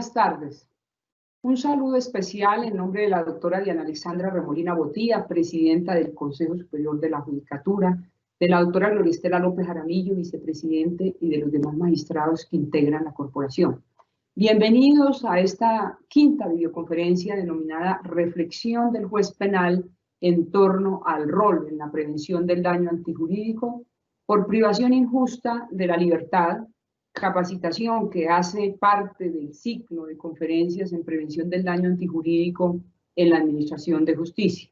buenas tardes. Un saludo especial en nombre de la doctora Diana Alexandra Remolina Botía, presidenta del Consejo Superior de la Judicatura, de la doctora Gloria Estela López Jaramillo, vicepresidente, y de los demás magistrados que integran la corporación. Bienvenidos a esta quinta videoconferencia denominada Reflexión del juez penal en torno al rol en la prevención del daño antijurídico por privación injusta de la libertad, capacitación que hace parte del ciclo de conferencias en prevención del daño antijurídico en la Administración de Justicia.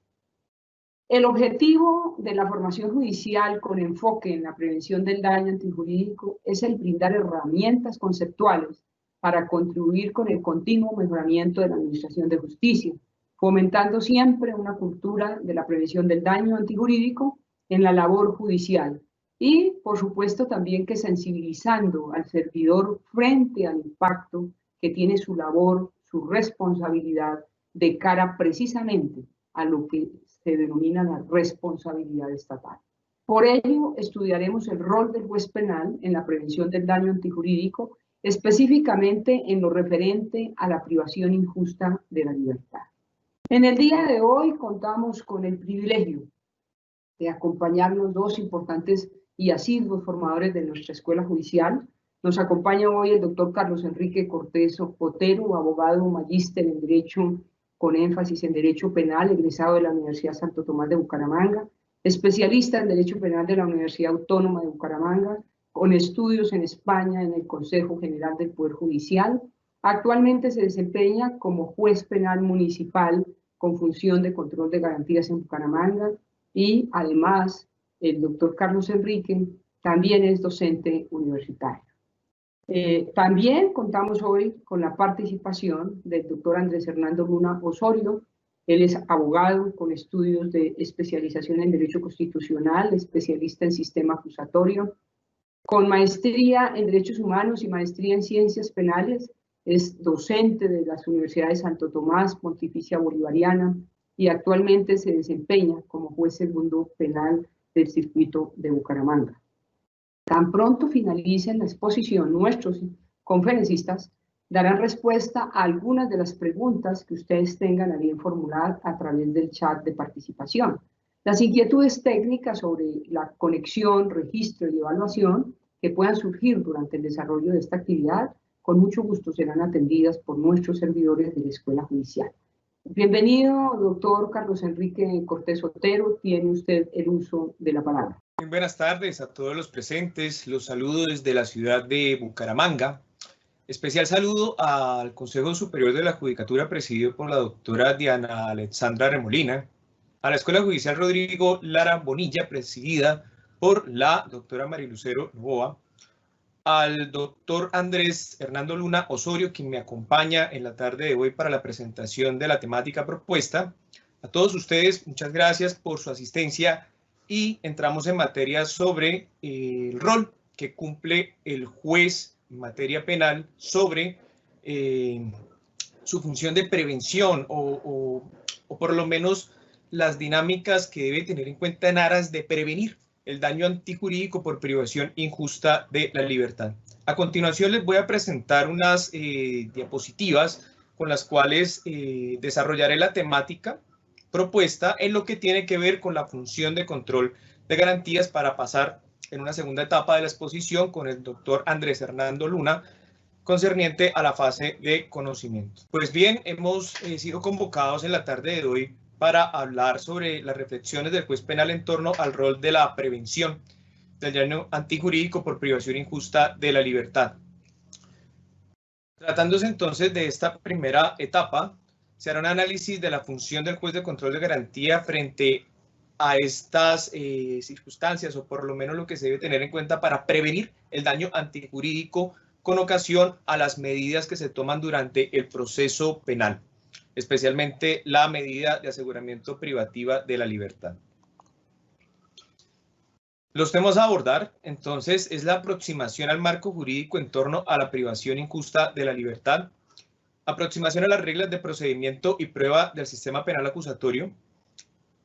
El objetivo de la formación judicial con enfoque en la prevención del daño antijurídico es el brindar herramientas conceptuales para contribuir con el continuo mejoramiento de la Administración de Justicia, fomentando siempre una cultura de la prevención del daño antijurídico en la labor judicial, y, por supuesto, también que sensibilizando al servidor frente al impacto que tiene su labor, su responsabilidad de cara precisamente a lo que se denomina la responsabilidad estatal. Por ello, estudiaremos el rol del juez penal en la prevención del daño antijurídico, específicamente en lo referente a la privación injusta de la libertad. En el día de hoy contamos con el privilegio de acompañarnos dos importantes y asiduos formadores de nuestra escuela judicial. Nos acompaña hoy el doctor Carlos Enrique Cortés Otero, abogado magíster en Derecho con énfasis en Derecho Penal, egresado de la Universidad Santo Tomás de Bucaramanga, especialista en Derecho Penal de la Universidad Autónoma de Bucaramanga, con estudios en España en el Consejo General del Poder Judicial. Actualmente se desempeña como juez penal municipal con función de control de garantías en Bucaramanga, y además el doctor Carlos Enrique también es docente universitario. También contamos hoy con la participación del doctor Andrés Hernando Luna Osorio. Él es abogado con estudios de especialización en Derecho Constitucional, especialista en Sistema Acusatorio, con maestría en Derechos Humanos y maestría en Ciencias Penales. Es docente de las Universidades Santo Tomás, Pontificia Bolivariana, y actualmente se desempeña como juez segundo penal del circuito de Bucaramanga. Tan pronto finalicen la exposición, nuestros conferencistas darán respuesta a algunas de las preguntas que ustedes tengan a bien formular a través del chat de participación. Las inquietudes técnicas sobre la conexión, registro y evaluación que puedan surgir durante el desarrollo de esta actividad, con mucho gusto serán atendidas por nuestros servidores de la Escuela Judicial. Bienvenido, doctor Carlos Enrique Cortés Otero, tiene usted el uso de la palabra. Muy buenas tardes a todos los presentes, los saludo desde la ciudad de Bucaramanga. Especial saludo al Consejo Superior de la Judicatura presidido por la doctora Diana Alexandra Remolina, a la Escuela Judicial Rodrigo Lara Bonilla presidida por la doctora Marilucero Novoa, al doctor Andrés Hernando Luna Osorio, quien me acompaña en la tarde de hoy para la presentación de la temática propuesta. A todos ustedes, muchas gracias por su asistencia y entramos en materia sobre el rol que cumple el juez en materia penal sobre su función de prevención o por lo menos las dinámicas que debe tener en cuenta en aras de prevenir el daño antijurídico por privación injusta de la libertad. A continuación les voy a presentar unas diapositivas con las cuales desarrollaré la temática propuesta en lo que tiene que ver con la función de control de garantías para pasar en una segunda etapa de la exposición con el doctor Andrés Hernando Luna, concerniente a la fase de conocimiento. Pues bien, hemos sido convocados en la tarde de hoy para hablar sobre las reflexiones del juez penal en torno al rol de la prevención del daño antijurídico por privación injusta de la libertad. Tratándose entonces de esta primera etapa, se hará un análisis de la función del juez de control de garantía frente a estas circunstancias, o por lo menos lo que se debe tener en cuenta para prevenir el daño antijurídico con ocasión a las medidas que se toman durante el proceso penal, especialmente la medida de aseguramiento privativa de la libertad. Los temas a abordar, entonces, es la aproximación al marco jurídico en torno a la privación injusta de la libertad, aproximación a las reglas de procedimiento y prueba del sistema penal acusatorio,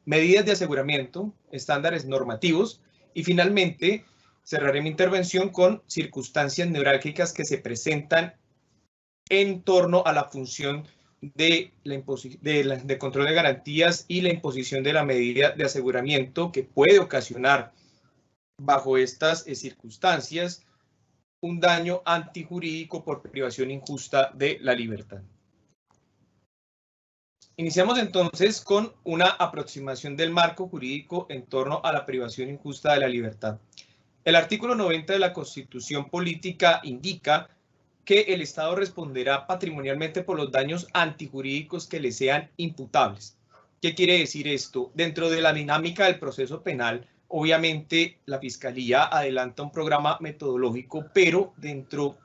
medidas de aseguramiento, estándares normativos y finalmente cerraré mi intervención con circunstancias neurálgicas que se presentan en torno a la función de control de garantías y la imposición de la medida de aseguramiento que puede ocasionar bajo estas circunstancias un daño antijurídico por privación injusta de la libertad. Iniciamos entonces con una aproximación del marco jurídico en torno a la privación injusta de la libertad. El artículo 90 de la Constitución Política indica que el Estado responderá patrimonialmente por los daños antijurídicos que le sean imputables. ¿Qué quiere decir esto? Dentro de la dinámica del proceso penal, obviamente la Fiscalía adelanta un programa metodológico, pero dentro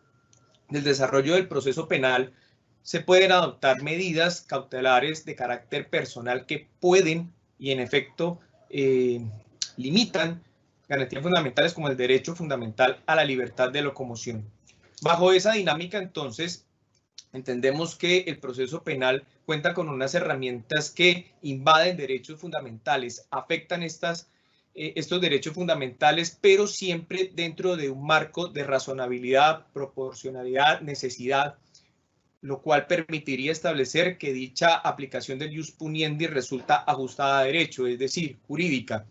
del desarrollo del proceso penal se pueden adoptar medidas cautelares de carácter personal que pueden y en efecto limitan garantías fundamentales como el derecho fundamental a la libertad de locomoción. Bajo esa dinámica, entonces, entendemos que el proceso penal cuenta con unas herramientas que invaden derechos fundamentales, afectan estos derechos fundamentales, pero siempre dentro de un marco de razonabilidad, proporcionalidad, necesidad, lo cual permitiría establecer que dicha aplicación del ius puniendi resulta ajustada a derecho, es decir, jurídica.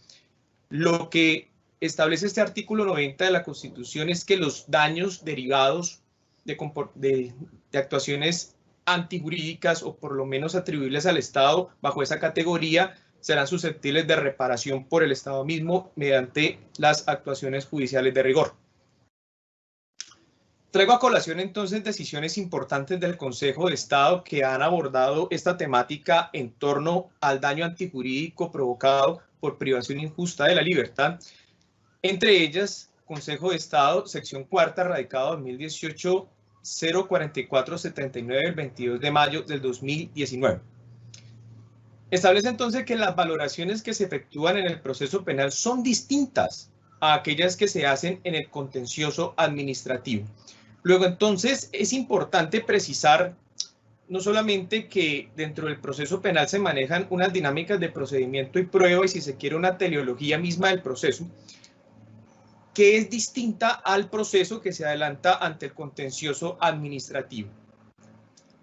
Lo que establece este artículo 90 de la Constitución es que los daños derivados de actuaciones antijurídicas o por lo menos atribuibles al Estado bajo esa categoría serán susceptibles de reparación por el Estado mismo mediante las actuaciones judiciales de rigor. Traigo a colación entonces decisiones importantes del Consejo de Estado que han abordado esta temática en torno al daño antijurídico provocado por privación injusta de la libertad. Entre ellas, Consejo de Estado, sección cuarta, radicado 2018, 04479 del 22 de mayo del 2019. Establece entonces que las valoraciones que se efectúan en el proceso penal son distintas a aquellas que se hacen en el contencioso administrativo. Luego, entonces, es importante precisar no solamente que dentro del proceso penal se manejan unas dinámicas de procedimiento y prueba y si se quiere una teleología misma del proceso, que es distinta al proceso que se adelanta ante el contencioso administrativo.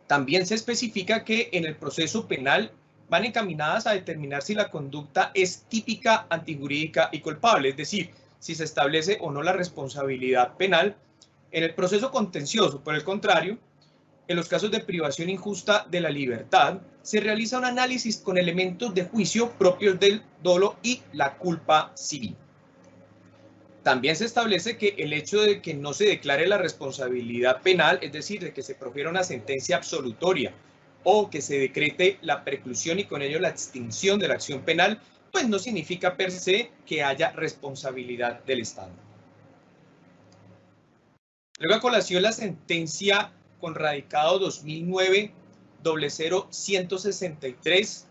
También se especifica que en el proceso penal van encaminadas a determinar si la conducta es típica, antijurídica y culpable, es decir, si se establece o no la responsabilidad penal. En el proceso contencioso, por el contrario, en los casos de privación injusta de la libertad, se realiza un análisis con elementos de juicio propios del dolo y la culpa civil. También se establece que el hecho de que no se declare la responsabilidad penal, es decir, de que se profiera una sentencia absolutoria o que se decrete la preclusión y con ello la extinción de la acción penal, pues no significa per se que haya responsabilidad del Estado. Luego a colación la sentencia con radicado 2009-00163,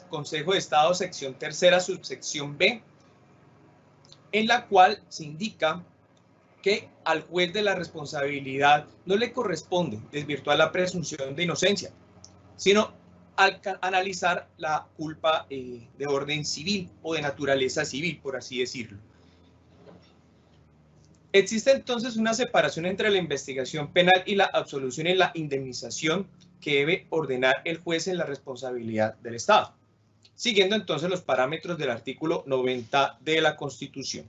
Consejo de Estado, sección tercera, subsección B, en la cual se indica que al juez de la responsabilidad no le corresponde desvirtuar la presunción de inocencia, sino analizar la culpa de orden civil o de naturaleza civil, por así decirlo. Existe entonces una separación entre la investigación penal y la absolución y la indemnización que debe ordenar el juez en la responsabilidad del Estado, siguiendo entonces los parámetros del artículo 90 de la Constitución.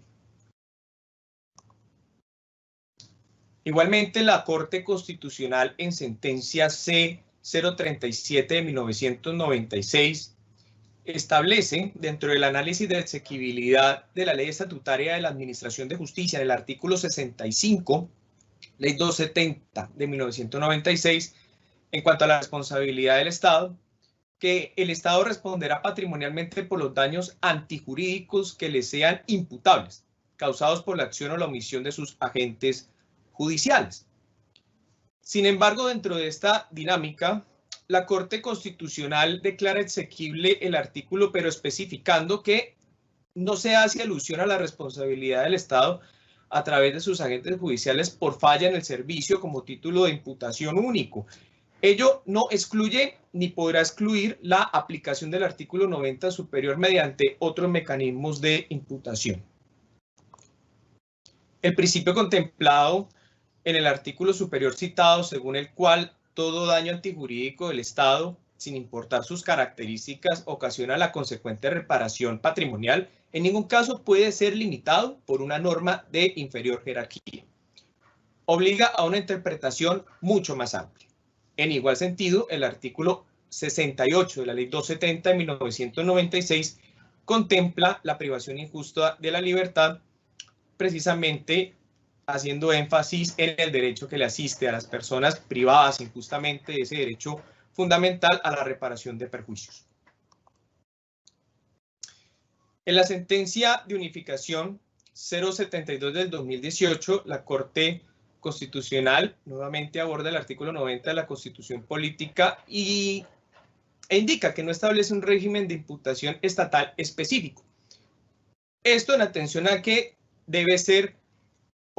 Igualmente, la Corte Constitucional en sentencia C-037 de 1996 establece, dentro del análisis de exequibilidad de la ley estatutaria de la Administración de Justicia, en el artículo 65, ley 270 de 1996, en cuanto a la responsabilidad del Estado, que el Estado responderá patrimonialmente por los daños antijurídicos que le sean imputables, causados por la acción o la omisión de sus agentes judiciales. Sin embargo, dentro de esta dinámica, la Corte Constitucional declara exequible el artículo, pero especificando que no se hace alusión a la responsabilidad del Estado a través de sus agentes judiciales por falla en el servicio como título de imputación único. Ello no excluye ni podrá excluir la aplicación del artículo 90 superior mediante otros mecanismos de imputación. El principio contemplado en el artículo superior citado, según el cual todo daño antijurídico del Estado, sin importar sus características, ocasiona la consecuente reparación patrimonial, en ningún caso puede ser limitado por una norma de inferior jerarquía. Obliga a una interpretación mucho más amplia. En igual sentido, el artículo 68 de la Ley 270 de 1996 contempla la privación injusta de la libertad, precisamente haciendo énfasis en el derecho que le asiste a las personas privadas injustamente de ese derecho fundamental a la reparación de perjuicios. En la sentencia de unificación 072 del 2018, la Corte Constitucional nuevamente aborda el artículo 90 de la Constitución Política e indica que no establece un régimen de imputación estatal específico. Esto en atención a que debe ser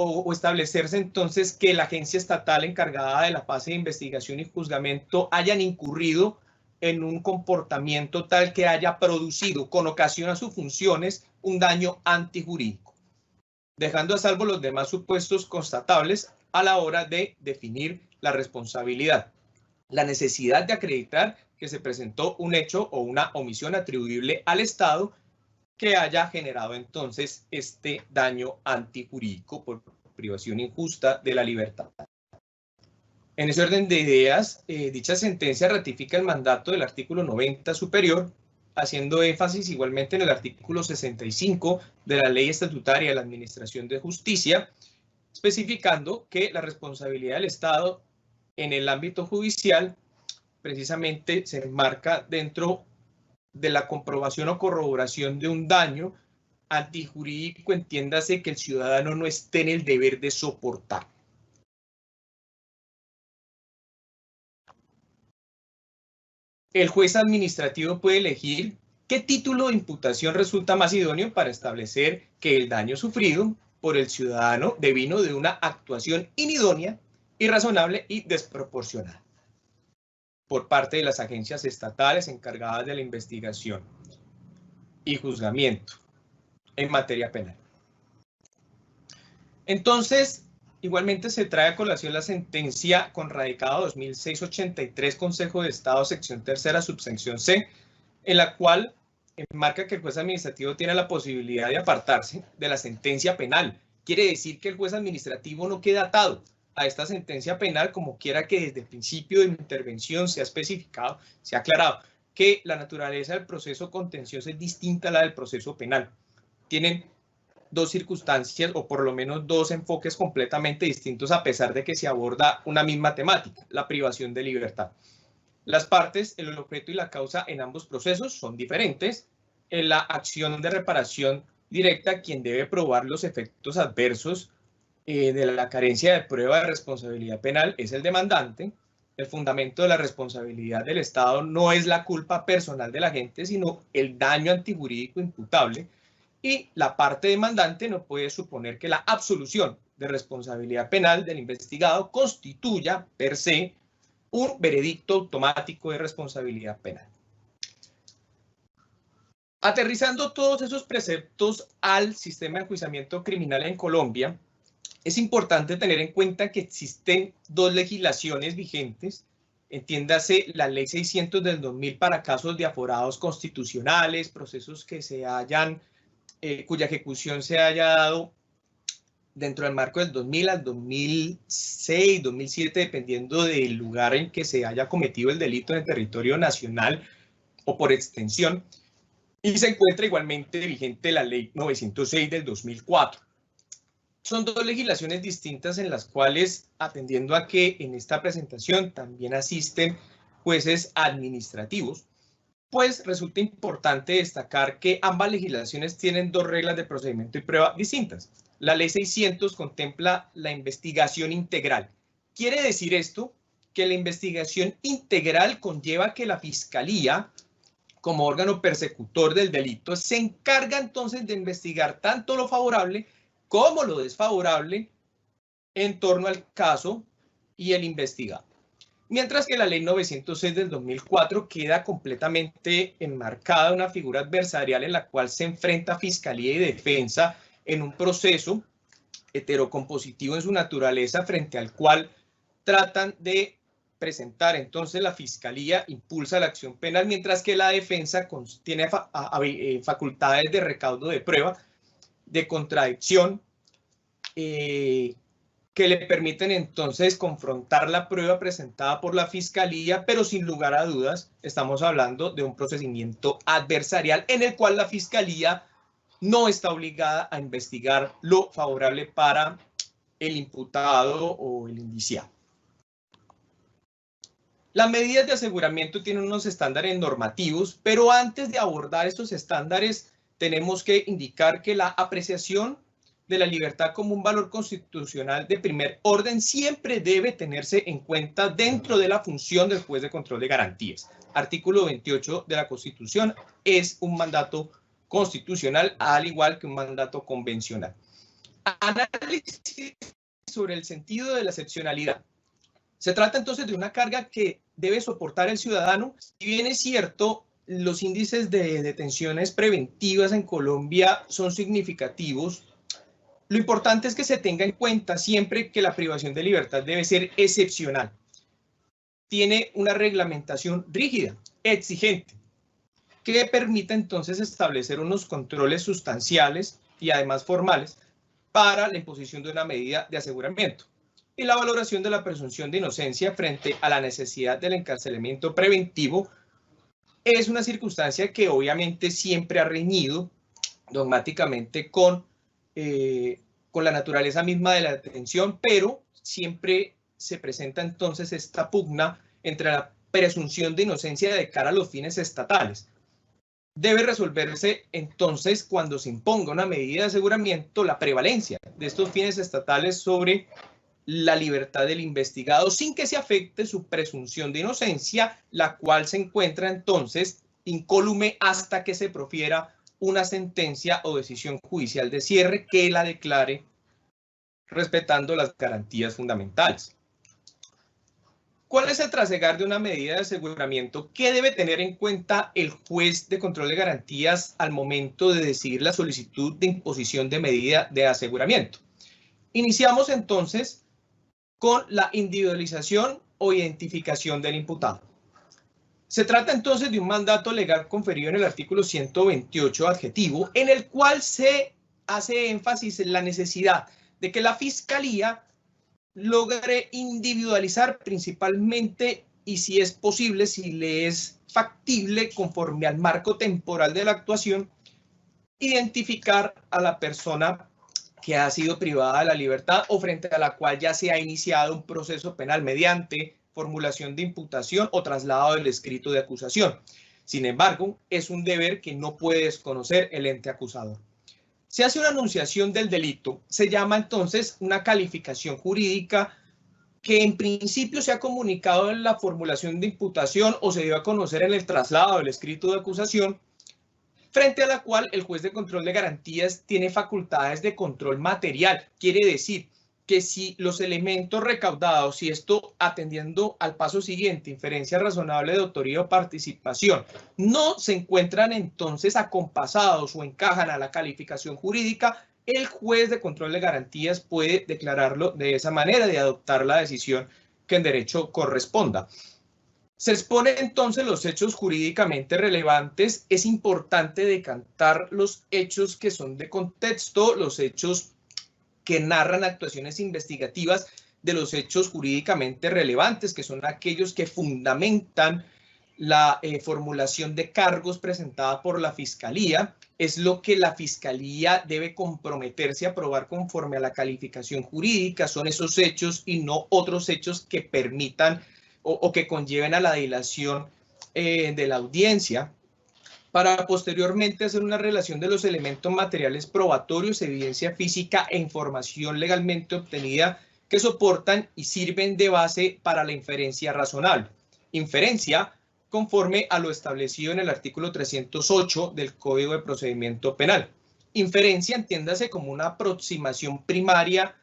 o establecerse entonces que la agencia estatal encargada de la fase de investigación y juzgamiento hayan incurrido en un comportamiento tal que haya producido con ocasión a sus funciones un daño antijurídico, dejando a salvo los demás supuestos constatables a la hora de definir la responsabilidad. La necesidad de acreditar que se presentó un hecho o una omisión atribuible al Estado que haya generado entonces este daño antijurídico por privación injusta de la libertad. En ese orden de ideas, dicha sentencia ratifica el mandato del artículo 90 superior, haciendo énfasis igualmente en el artículo 65 de la Ley Estatutaria de la Administración de Justicia, especificando que la responsabilidad del Estado en el ámbito judicial precisamente se enmarca dentro de la comprobación o corroboración de un daño antijurídico, entiéndase que el ciudadano no esté en el deber de soportar. El juez administrativo puede elegir qué título de imputación resulta más idóneo para establecer que el daño sufrido por el ciudadano devino de una actuación inidónea, irrazonable y desproporcionada por parte de las agencias estatales encargadas de la investigación y juzgamiento en materia penal. Entonces, igualmente se trae a colación la sentencia con radicado 2683, Consejo de Estado, sección tercera, subsección C, en la cual enmarca que el juez administrativo tiene la posibilidad de apartarse de la sentencia penal. Quiere decir que el juez administrativo no queda atado a esta sentencia penal, como quiera que desde el principio de mi intervención se ha especificado, se ha aclarado que la naturaleza del proceso contencioso es distinta a la del proceso penal. Tienen dos circunstancias o por lo menos dos enfoques completamente distintos, a pesar de que se aborda una misma temática, la privación de libertad. Las partes, el objeto y la causa en ambos procesos son diferentes. En la acción de reparación directa, quien debe probar los efectos adversos de la carencia de prueba de responsabilidad penal es el demandante. El fundamento de la responsabilidad del Estado no es la culpa personal de la gente, sino el daño antijurídico imputable. Y la parte demandante no puede suponer que la absolución de responsabilidad penal del investigado constituya per se un veredicto automático de responsabilidad penal. Aterrizando todos esos preceptos al sistema de enjuiciamiento criminal en Colombia, es importante tener en cuenta que existen dos legislaciones vigentes, entiéndase la Ley 600 del 2000 para casos de aforados constitucionales, procesos que se hayan, cuya ejecución se haya dado dentro del marco del 2000 al 2006, 2007, dependiendo del lugar en que se haya cometido el delito en el territorio nacional o por extensión, y se encuentra igualmente vigente la Ley 906 del 2004. Son dos legislaciones distintas en las cuales, atendiendo a que en esta presentación también asisten jueces administrativos, pues resulta importante destacar que ambas legislaciones tienen dos reglas de procedimiento y prueba distintas. La Ley 600 contempla la investigación integral. Quiere decir esto que la investigación integral conlleva que la Fiscalía, como órgano persecutor del delito, se encarga entonces de investigar tanto lo favorable como lo desfavorable en torno al caso y el investigado. Mientras que la Ley 906 del 2004 queda completamente enmarcada una figura adversarial en la cual se enfrenta Fiscalía y Defensa en un proceso heterocompositivo en su naturaleza, frente al cual tratan de presentar, entonces la Fiscalía impulsa la acción penal, mientras que la defensa tiene facultades de recaudo de prueba, de contradicción, que le permiten entonces confrontar la prueba presentada por la Fiscalía, pero sin lugar a dudas estamos hablando de un procedimiento adversarial en el cual la Fiscalía no está obligada a investigar lo favorable para el imputado o el indiciado. Las medidas de aseguramiento tienen unos estándares normativos, pero antes de abordar estos estándares tenemos que indicar que la apreciación de la libertad como un valor constitucional de primer orden siempre debe tenerse en cuenta dentro de la función del juez de control de garantías. Artículo 28 de la Constitución es un mandato constitucional, al igual que un mandato convencional. Análisis sobre el sentido de la excepcionalidad. Se trata entonces de una carga que debe soportar el ciudadano. Si bien es cierto, los índices de detenciones preventivas en Colombia son significativos, lo importante es que se tenga en cuenta siempre que la privación de libertad debe ser excepcional. Tiene una reglamentación rígida, exigente, que permite entonces establecer unos controles sustanciales y además formales para la imposición de una medida de aseguramiento y la valoración de la presunción de inocencia frente a la necesidad del encarcelamiento preventivo. Es una circunstancia que obviamente siempre ha reñido dogmáticamente con la naturaleza misma de la detención, pero siempre se presenta entonces esta pugna entre la presunción de inocencia de cara a los fines estatales. Debe resolverse entonces cuando se imponga una medida de aseguramiento la prevalencia de estos fines estatales sobre la libertad del investigado sin que se afecte su presunción de inocencia, la cual se encuentra entonces incólume hasta que se profiera una sentencia o decisión judicial de cierre que la declare respetando las garantías fundamentales. ¿Cuál es el trasegar de una medida de aseguramiento? ¿Qué debe tener en cuenta el juez de control de garantías al momento de decidir la solicitud de imposición de medida de aseguramiento? Iniciamos entonces con la individualización o identificación del imputado. Se trata entonces de un mandato legal conferido en el artículo 128 adjetivo, en el cual se hace énfasis en la necesidad de que la Fiscalía logre individualizar principalmente y, si es posible, si le es factible, conforme al marco temporal de la actuación, identificar a la persona que ha sido privada de la libertad o frente a la cual ya se ha iniciado un proceso penal mediante formulación de imputación o traslado del escrito de acusación. Sin embargo, es un deber que no puede desconocer el ente acusador. Se hace una anunciación del delito, se llama entonces una calificación jurídica que en principio se ha comunicado en la formulación de imputación o se dio a conocer en el traslado del escrito de acusación, frente a la cual el juez de control de garantías tiene facultades de control material. Quiere decir que si los elementos recaudados, si esto atendiendo al paso siguiente, inferencia razonable de autoría o participación, no se encuentran entonces acompasados o encajan a la calificación jurídica, el juez de control de garantías puede declararlo de esa manera, de adoptar la decisión que en derecho corresponda. Se exponen entonces los hechos jurídicamente relevantes. Es importante decantar los hechos que son de contexto, los hechos que narran actuaciones investigativas, de los hechos jurídicamente relevantes, que son aquellos que fundamentan la formulación de cargos presentada por la Fiscalía. Es lo que la Fiscalía debe comprometerse a probar conforme a la calificación jurídica. Son esos hechos y no otros hechos que permitan o que conlleven a la dilación de la audiencia, para posteriormente hacer una relación de los elementos materiales probatorios, evidencia física e información legalmente obtenida que soportan y sirven de base para la inferencia razonable. Inferencia conforme a lo establecido en el artículo 308 del Código de Procedimiento Penal. Inferencia, entiéndase como una aproximación primaria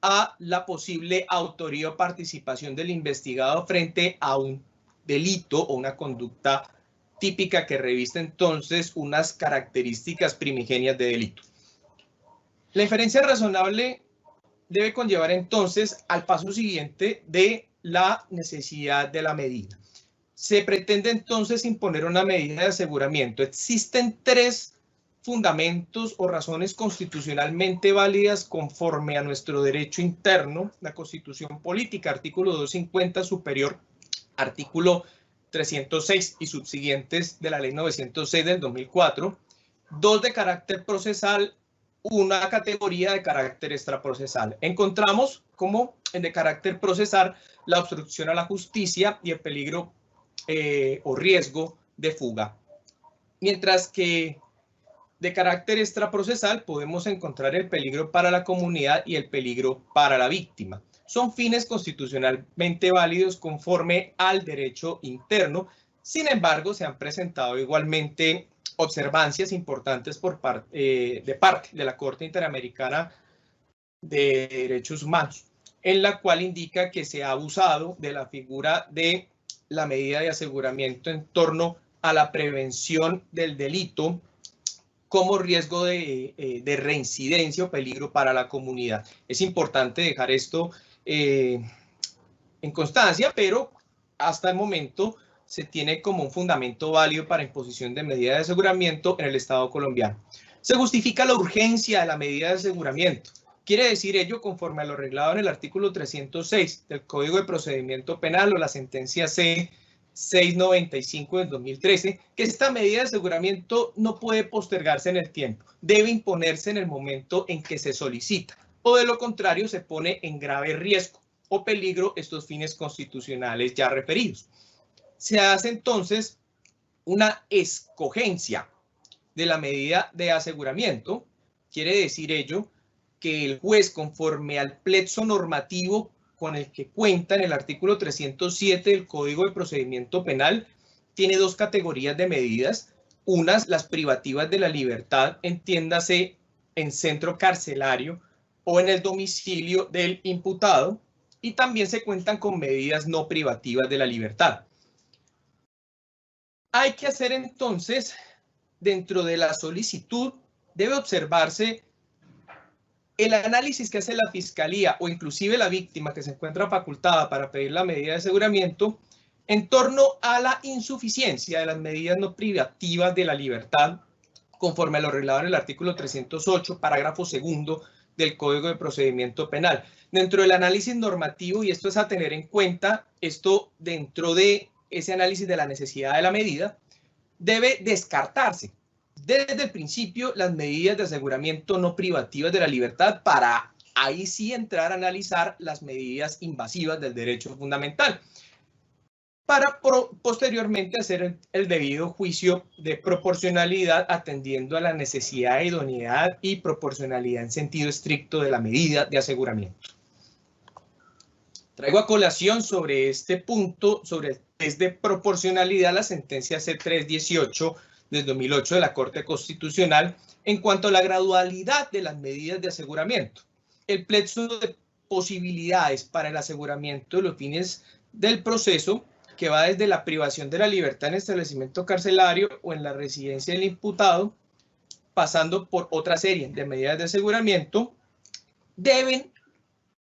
a la posible autoría o participación del investigado frente a un delito o una conducta típica que reviste entonces unas características primigenias de delito. La inferencia razonable debe conllevar entonces al paso siguiente de la necesidad de la medida. Se pretende entonces imponer una medida de aseguramiento. Existen tres fundamentos o razones constitucionalmente válidas conforme a nuestro derecho interno, la Constitución Política, artículo 250 superior, artículo 306 y subsiguientes de la Ley 906 del 2004, dos de carácter procesal, una categoría de carácter extraprocesal. Encontramos como en de carácter procesal la obstrucción a la justicia y el peligro o riesgo de fuga. Mientras que de carácter extraprocesal podemos encontrar el peligro para la comunidad y el peligro para la víctima. Son fines constitucionalmente válidos conforme al derecho interno. Sin embargo, se han presentado igualmente observancias importantes por parte de la Corte Interamericana de Derechos Humanos, en la cual indica que se ha abusado de la figura de la medida de aseguramiento en torno a la prevención del delito como riesgo de reincidencia o peligro para la comunidad. Es importante dejar esto en constancia, pero hasta el momento se tiene como un fundamento válido para imposición de medida de aseguramiento en el Estado colombiano. Se justifica la urgencia de la medida de aseguramiento. Quiere decir ello conforme a lo reglado en el artículo 306 del Código de Procedimiento Penal o la sentencia C695 del 2013, que esta medida de aseguramiento no puede postergarse en el tiempo, debe imponerse en el momento en que se solicita, o de lo contrario se pone en grave riesgo o peligro estos fines constitucionales ya referidos. Se hace entonces una escogencia de la medida de aseguramiento. Quiere decir ello que el juez, conforme al plexo normativo con el que cuenta en el artículo 307 del Código de Procedimiento Penal, tiene dos categorías de medidas. Unas, las privativas de la libertad, entiéndase en centro carcelario o en el domicilio del imputado, y también se cuentan con medidas no privativas de la libertad. Hay que hacer entonces, dentro de la solicitud, debe observarse el análisis que hace la Fiscalía o inclusive la víctima que se encuentra facultada para pedir la medida de aseguramiento en torno a la insuficiencia de las medidas no privativas de la libertad conforme a lo reglado en el artículo 308, parágrafo segundo del Código de Procedimiento Penal. Dentro del análisis normativo, y esto es a tener en cuenta, esto dentro de ese análisis de la necesidad de la medida, debe descartarse desde el principio las medidas de aseguramiento no privativas de la libertad para ahí sí entrar a analizar las medidas invasivas del derecho fundamental, para posteriormente hacer el debido juicio de proporcionalidad atendiendo a la necesidad de idoneidad y proporcionalidad en sentido estricto de la medida de aseguramiento. Traigo a colación sobre este punto, sobre el test de proporcionalidad, la sentencia C318 del 2008 de la Corte Constitucional en cuanto a la gradualidad de las medidas de aseguramiento. El plexo de posibilidades para el aseguramiento de los fines del proceso, que va desde la privación de la libertad en establecimiento carcelario o en la residencia del imputado, pasando por otra serie de medidas de aseguramiento, deben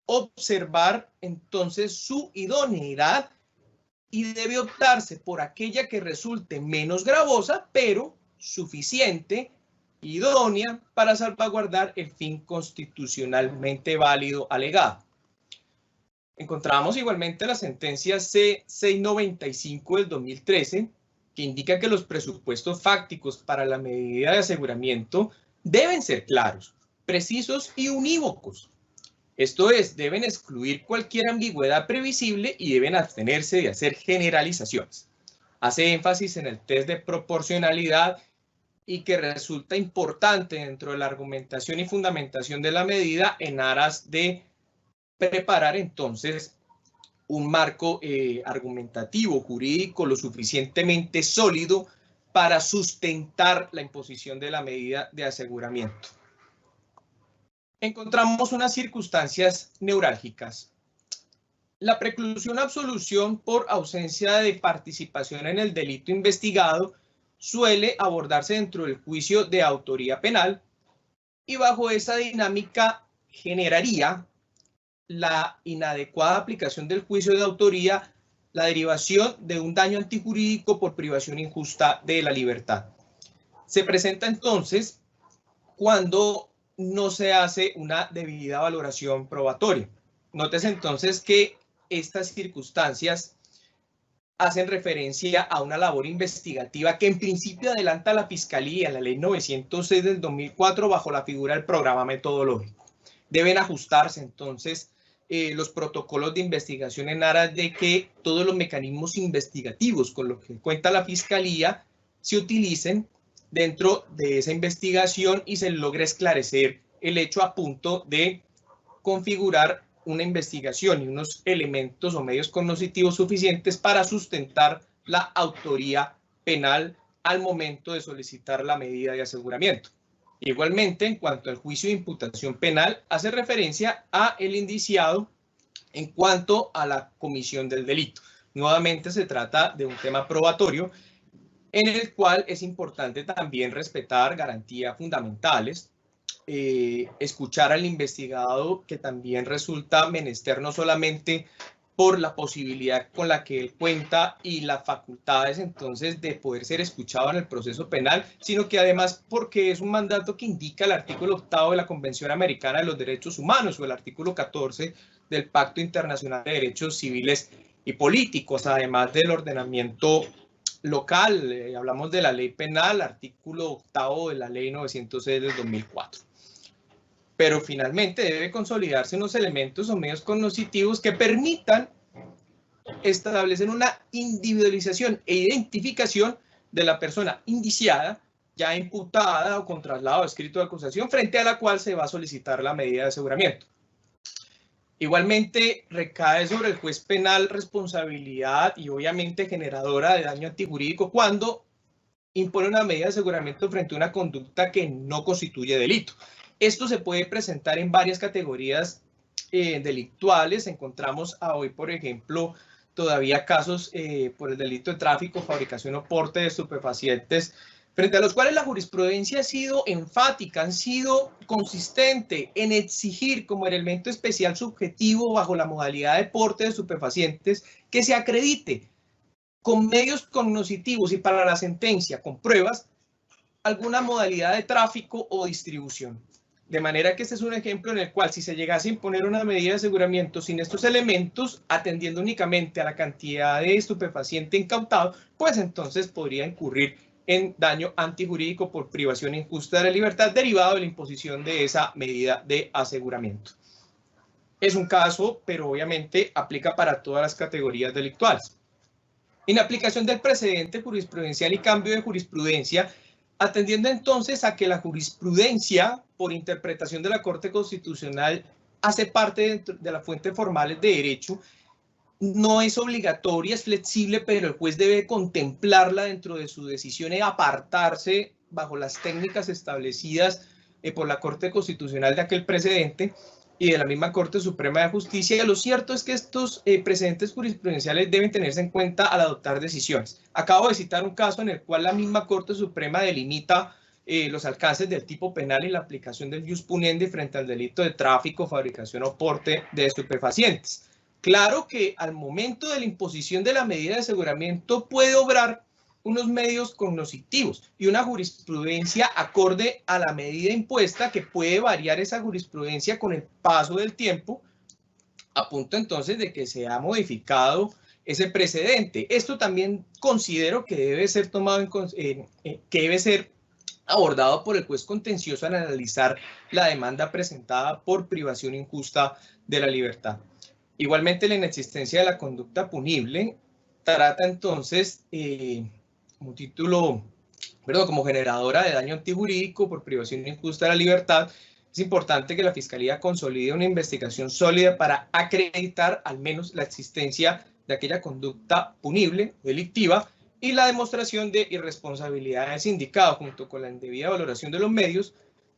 observar entonces su idoneidad y debe optarse por aquella que resulte menos gravosa, pero suficiente, idónea para salvaguardar el fin constitucionalmente válido alegado. Encontramos igualmente la sentencia C695 del 2013, que indica que los presupuestos fácticos para la medida de aseguramiento deben ser claros, precisos y unívocos. Esto es, deben excluir cualquier ambigüedad previsible y deben abstenerse de hacer generalizaciones. Hace énfasis en el test de proporcionalidad y que resulta importante dentro de la argumentación y fundamentación de la medida en aras de preparar entonces un marco argumentativo, jurídico, lo suficientemente sólido para sustentar la imposición de la medida de aseguramiento. Encontramos unas circunstancias neurálgicas. La preclusión absolución por ausencia de participación en el delito investigado suele abordarse dentro del juicio de autoría penal y bajo esa dinámica generaría la inadecuada aplicación del juicio de autoría, la derivación de un daño antijurídico por privación injusta de la libertad. Se presenta entonces cuando no se hace una debida valoración probatoria. Nótese entonces que estas circunstancias hacen referencia a una labor investigativa que en principio adelanta la Fiscalía en la Ley 906 del 2004 bajo la figura del programa metodológico. Deben ajustarse entonces los protocolos de investigación en aras de que todos los mecanismos investigativos con los que cuenta la Fiscalía se utilicen dentro de esa investigación y se logre esclarecer el hecho a punto de configurar una investigación y unos elementos o medios cognitivos suficientes para sustentar la autoría penal al momento de solicitar la medida de aseguramiento. Igualmente, en cuanto al juicio de imputación penal, hace referencia a el indiciado en cuanto a la comisión del delito. Nuevamente se trata de un tema probatorio en el cual es importante también respetar garantías fundamentales, escuchar al investigado, que también resulta menester no solamente por la posibilidad con la que él cuenta y las facultades entonces de poder ser escuchado en el proceso penal, sino que además porque es un mandato que indica el artículo 8 de la Convención Americana de los Derechos Humanos o el artículo 14 del Pacto Internacional de Derechos Civiles y Políticos, además del ordenamiento local. Hablamos de la ley penal, artículo 8 de la ley 906 del 2004. Pero finalmente debe consolidarse unos elementos o medios cognitivos que permitan establecer una individualización e identificación de la persona indiciada, ya imputada o con traslado escrito de acusación, frente a la cual se va a solicitar la medida de aseguramiento. Igualmente recae sobre el juez penal responsabilidad y obviamente generadora de daño antijurídico cuando impone una medida de aseguramiento frente a una conducta que no constituye delito. Esto se puede presentar en varias categorías delictuales. Encontramos hoy, por ejemplo, todavía casos por el delito de tráfico, fabricación o porte de estupefacientes, frente a los cuales la jurisprudencia ha sido enfática, han sido consistente en exigir como elemento especial subjetivo bajo la modalidad de porte de estupefacientes que se acredite con medios cognitivos y para la sentencia con pruebas alguna modalidad de tráfico o distribución. De manera que este es un ejemplo en el cual si se llegase a imponer una medida de aseguramiento sin estos elementos, atendiendo únicamente a la cantidad de estupefaciente incautado, pues entonces podría incurrir en daño antijurídico por privación injusta de la libertad derivado de la imposición de esa medida de aseguramiento. Es un caso, pero obviamente aplica para todas las categorías delictuales. En aplicación del precedente jurisprudencial y cambio de jurisprudencia, atendiendo entonces a que la jurisprudencia, por interpretación de la Corte Constitucional, hace parte de las fuentes formales de derecho, no es obligatoria, es flexible, pero el juez debe contemplarla dentro de su decisión y apartarse bajo las técnicas establecidas por la Corte Constitucional de aquel precedente y de la misma Corte Suprema de Justicia. Y lo cierto es que estos precedentes jurisprudenciales deben tenerse en cuenta al adoptar decisiones. Acabo de citar un caso en el cual la misma Corte Suprema delimita los alcances del tipo penal y la aplicación del jus puniendi frente al delito de tráfico, fabricación o porte de estupefacientes. Claro que al momento de la imposición de la medida de aseguramiento puede obrar unos medios cognitivos y una jurisprudencia acorde a la medida impuesta, que puede variar esa jurisprudencia con el paso del tiempo, a punto entonces de que se ha modificado ese precedente. Esto también considero que debe ser tomado que debe ser abordado por el juez contencioso al analizar la demanda presentada por privación injusta de la libertad. Igualmente, la inexistencia de la conducta punible trata entonces como generadora de daño antijurídico por privación injusta de la libertad. Es importante que la Fiscalía consolide una investigación sólida para acreditar al menos la existencia de aquella conducta punible, delictiva, y la demostración de irresponsabilidad del sindicado junto con la indebida valoración de los medios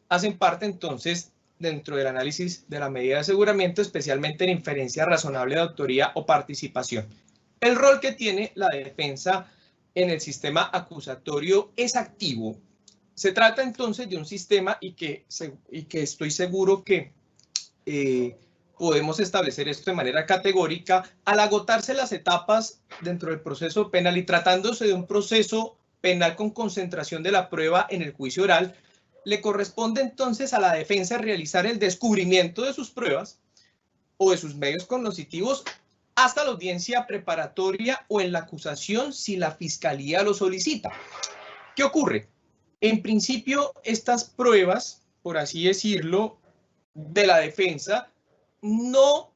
hacen parte entonces dentro del análisis de la medida de aseguramiento, especialmente en inferencia razonable de autoría o participación. El rol que tiene la defensa en el sistema acusatorio es activo. Se trata entonces de un sistema y que estoy seguro que podemos establecer esto de manera categórica, al agotarse las etapas dentro del proceso penal y tratándose de un proceso penal con concentración de la prueba en el juicio oral, le corresponde entonces a la defensa realizar el descubrimiento de sus pruebas o de sus medios cognitivos hasta la audiencia preparatoria o en la acusación si la fiscalía lo solicita. ¿Qué ocurre? En principio, estas pruebas, por así decirlo, de la defensa, no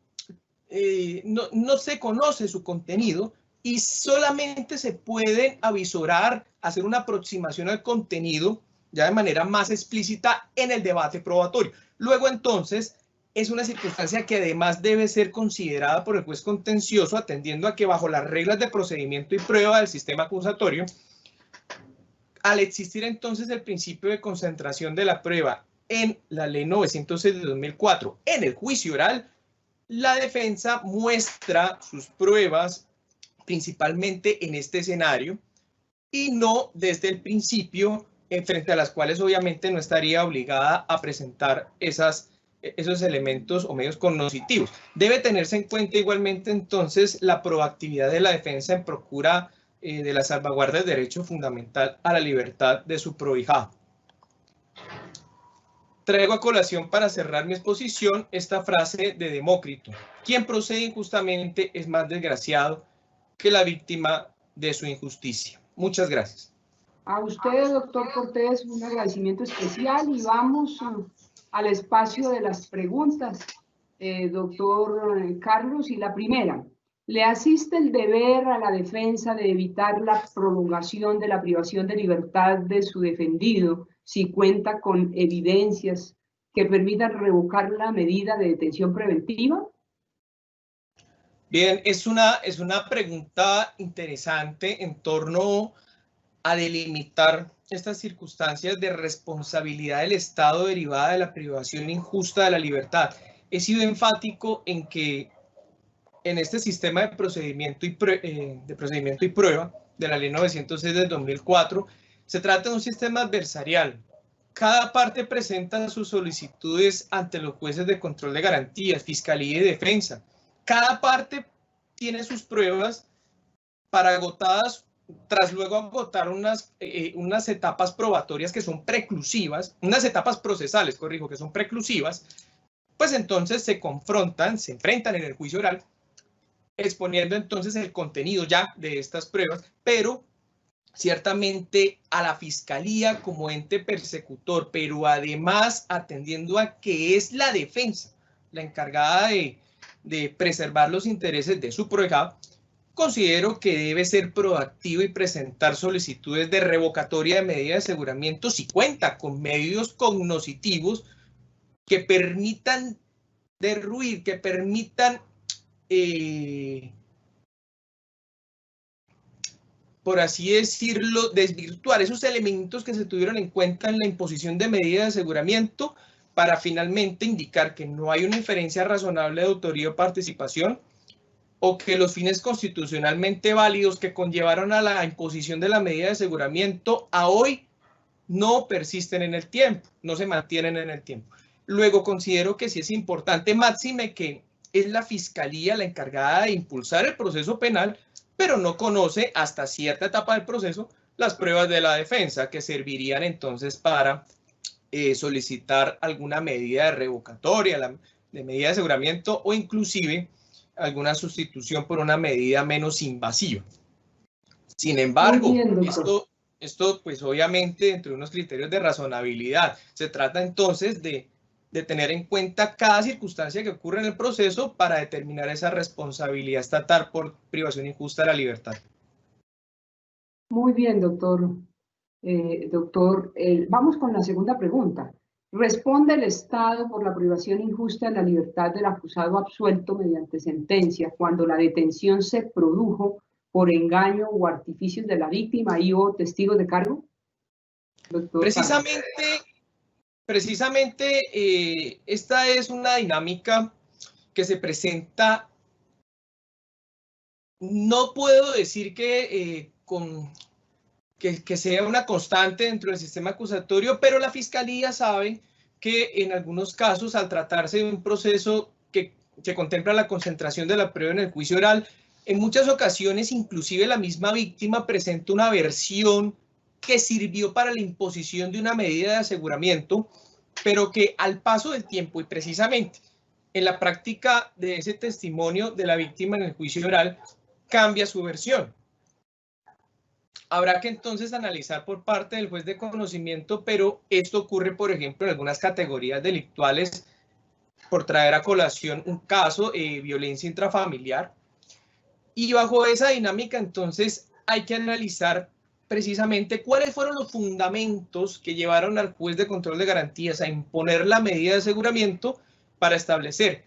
se conoce su contenido y solamente se pueden avisorar, hacer una aproximación al contenido ya de manera más explícita en el debate probatorio. Luego, entonces, es una circunstancia que además debe ser considerada por el juez contencioso, atendiendo a que bajo las reglas de procedimiento y prueba del sistema acusatorio, al existir entonces el principio de concentración de la prueba en la ley 906 de 2004 en el juicio oral, la defensa muestra sus pruebas principalmente en este escenario y no desde el principio, frente a las cuales obviamente no estaría obligada a presentar esos elementos o medios cognitivos. Debe tenerse en cuenta igualmente entonces la proactividad de la defensa en procura de la salvaguarda del derecho fundamental a la libertad de su prohijado. Traigo a colación para cerrar mi exposición esta frase de Demócrito: quien procede injustamente es más desgraciado que la víctima de su injusticia. Muchas gracias. A usted, doctor Cortés, un agradecimiento especial y vamos al espacio de las preguntas. Doctor Carlos, y la primera: ¿le asiste el deber a la defensa de evitar la prolongación de la privación de libertad de su defendido si cuenta con evidencias que permitan revocar la medida de detención preventiva? Bien, es una pregunta interesante en torno a delimitar estas circunstancias de responsabilidad del Estado derivada de la privación injusta de la libertad. He sido enfático en que en este sistema de procedimiento y prueba de la ley 906 del 2004, se trata de un sistema adversarial. Cada parte presenta sus solicitudes ante los jueces de control de garantías, fiscalía y defensa. Cada parte tiene sus pruebas para agotadas, tras luego agotar unas etapas probatorias que son preclusivas, unas etapas procesales, corrijo, que son preclusivas, pues entonces se enfrentan en el juicio oral, exponiendo entonces el contenido ya de estas pruebas, pero ciertamente a la fiscalía como ente persecutor, pero además atendiendo a que es la defensa la encargada de preservar los intereses de su prohijado, considero que debe ser proactivo y presentar solicitudes de revocatoria de medida de aseguramiento si cuenta con medios cognitivos que permitan derruir, que permitan por así decirlo, desvirtuar esos elementos que se tuvieron en cuenta en la imposición de medida de aseguramiento para finalmente indicar que no hay una inferencia razonable de autoría o participación, o que los fines constitucionalmente válidos que conllevaron a la imposición de la medida de aseguramiento a hoy no persisten en el tiempo, no se mantienen en el tiempo. Luego considero que sí es importante, máxime que es la fiscalía la encargada de impulsar el proceso penal, pero no conoce hasta cierta etapa del proceso las pruebas de la defensa que servirían entonces para solicitar alguna medida de revocatoria, de medida de aseguramiento o inclusive alguna sustitución por una medida menos invasiva. Sin embargo, esto pues obviamente entre unos criterios de razonabilidad. Se trata entonces de tener en cuenta cada circunstancia que ocurre en el proceso para determinar esa responsabilidad estatal por privación injusta de la libertad. Muy bien, doctor. Vamos con la segunda pregunta. ¿Responde el Estado por la privación injusta de la libertad del acusado absuelto mediante sentencia cuando la detención se produjo por engaño o artificios de la víctima y o testigos de cargo? Doctor Precisamente esta es una dinámica que se presenta, no puedo decir que sea una constante dentro del sistema acusatorio, pero la fiscalía sabe que en algunos casos, al tratarse de un proceso que se contempla la concentración de la prueba en el juicio oral. En muchas ocasiones, inclusive la misma víctima presenta una versión que sirvió para la imposición de una medida de aseguramiento, pero que al paso del tiempo y precisamente en la práctica de ese testimonio de la víctima en el juicio oral, cambia su versión. Habrá que entonces analizar por parte del juez de conocimiento, pero esto ocurre, por ejemplo, en algunas categorías delictuales, por traer a colación un caso de violencia intrafamiliar. Y bajo esa dinámica, entonces, hay que analizar precisamente cuáles fueron los fundamentos que llevaron al juez de control de garantías a imponer la medida de aseguramiento para establecer,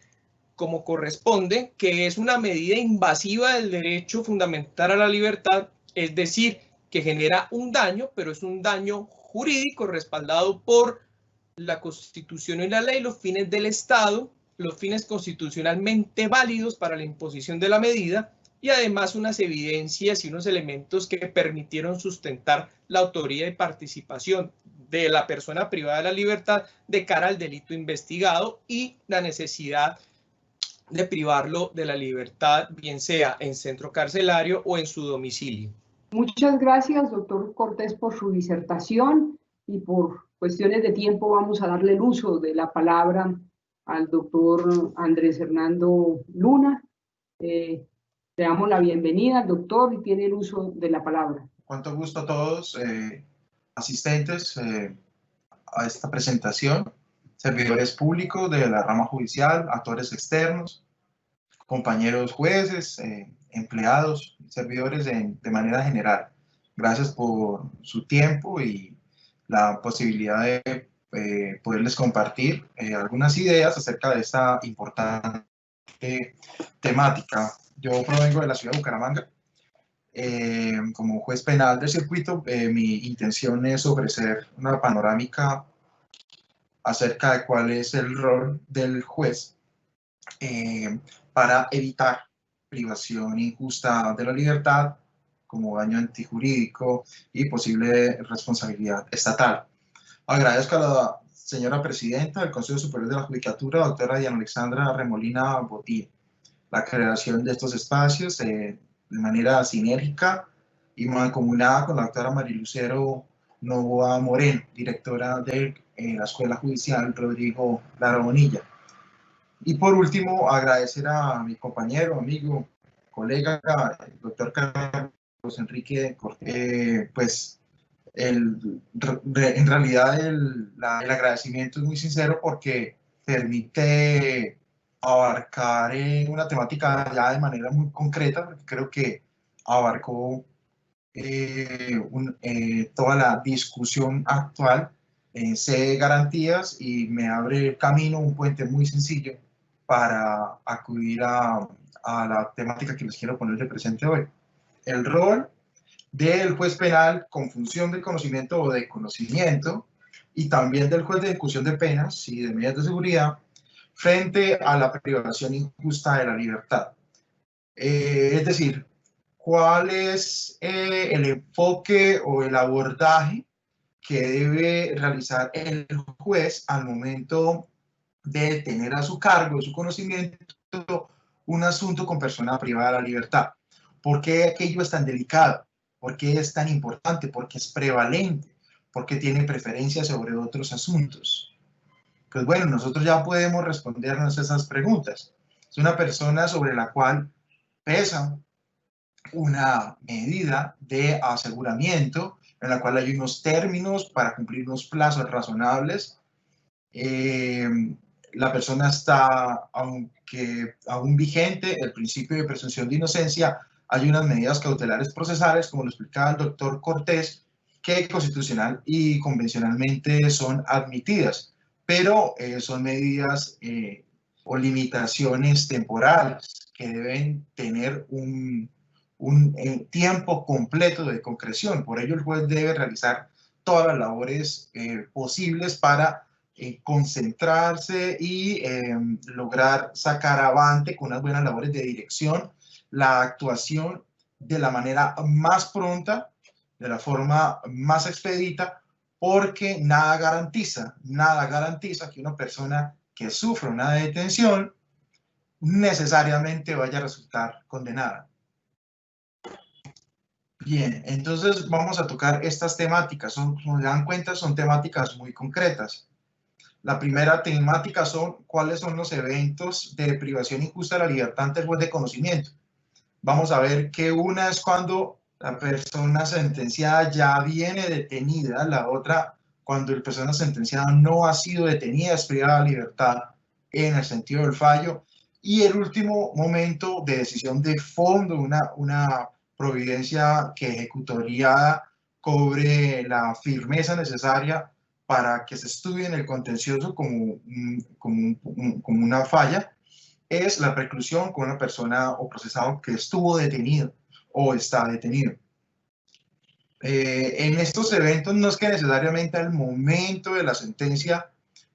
como corresponde, que es una medida invasiva del derecho fundamental a la libertad, es decir, que genera un daño, pero es un daño jurídico respaldado por la Constitución y la ley, los fines del Estado, los fines constitucionalmente válidos para la imposición de la medida y además unas evidencias y unos elementos que permitieron sustentar la autoría y participación de la persona privada de la libertad de cara al delito investigado y la necesidad de privarlo de la libertad, bien sea en centro carcelario o en su domicilio. Muchas gracias, doctor Cortés, por su disertación, y por cuestiones de tiempo vamos a darle el uso de la palabra al doctor Andrés Hernando Luna. Le damos la bienvenida al doctor y tiene el uso de la palabra. Cuánto gusto a todos asistentes a esta presentación, servidores públicos de la rama judicial, actores externos, compañeros jueces, empleados, servidores de manera general. Gracias por su tiempo y la posibilidad de poderles compartir algunas ideas acerca de esta importante temática. Yo provengo de la ciudad de Bucaramanga. Como juez penal del circuito, mi intención es ofrecer una panorámica acerca de cuál es el rol del juez para evitar privación injusta de la libertad como daño antijurídico y posible responsabilidad estatal. Agradezco a la señora presidenta del Consejo Superior de la Judicatura, doctora Diana Alexandra Remolina Botía, la creación de estos espacios de manera sinérgica y mancomunada con la doctora Marilucero Novoa Moreno, directora de la Escuela Judicial Rodrigo Lara Bonilla. Y por último, agradecer a mi compañero, amigo, colega, el doctor Carlos Enrique Cortés, pues en realidad el agradecimiento es muy sincero porque permite abarcar una temática ya de manera muy concreta. Creo que abarcó toda la discusión actual en sede de garantías y me abre el camino, un puente muy sencillo para acudir a la temática que les quiero poner de presente hoy. El rol del juez penal con función de conocimiento o de conocimiento y también del juez de ejecución de penas y de medidas de seguridad frente a la privación injusta de la libertad. Es decir, ¿cuál es el enfoque o el abordaje que debe realizar el juez al momento de tener a su cargo, su conocimiento, un asunto con persona privada de la libertad? ¿Por qué aquello es tan delicado? ¿Por qué es tan importante? ¿Por qué es prevalente? ¿Por qué tiene preferencia sobre otros asuntos? Pues bueno, nosotros ya podemos respondernos esas preguntas. Es una persona sobre la cual pesa una medida de aseguramiento en la cual hay unos términos para cumplir unos plazos razonables. La persona está, aunque aún vigente el principio de presunción de inocencia, hay unas medidas cautelares procesales, como lo explicaba el doctor Cortés, que constitucional y convencionalmente son admitidas, pero son medidas o limitaciones temporales que deben tener un tiempo completo de concreción. Por ello, el juez debe realizar todas las labores posibles para concentrarse y lograr sacar avante con unas buenas labores de dirección la actuación de la manera más pronta, de la forma más expedita, porque nada garantiza que una persona que sufre una detención necesariamente vaya a resultar condenada. Bien, entonces vamos a tocar estas temáticas. Como se dan cuenta, son temáticas muy concretas. La primera temática son cuáles son los eventos de privación injusta de la libertad ante el juez de conocimiento. Vamos a ver que una es cuando la persona sentenciada ya viene detenida, la otra cuando la persona sentenciada no ha sido detenida, es privada de libertad en el sentido del fallo, y el último momento de decisión de fondo, una providencia que ejecutoriada cobre la firmeza necesaria para que se estudie en el contencioso como una falla, es la preclusión con una persona o procesado que estuvo detenido o está detenido. En estos eventos no es que necesariamente al momento de la sentencia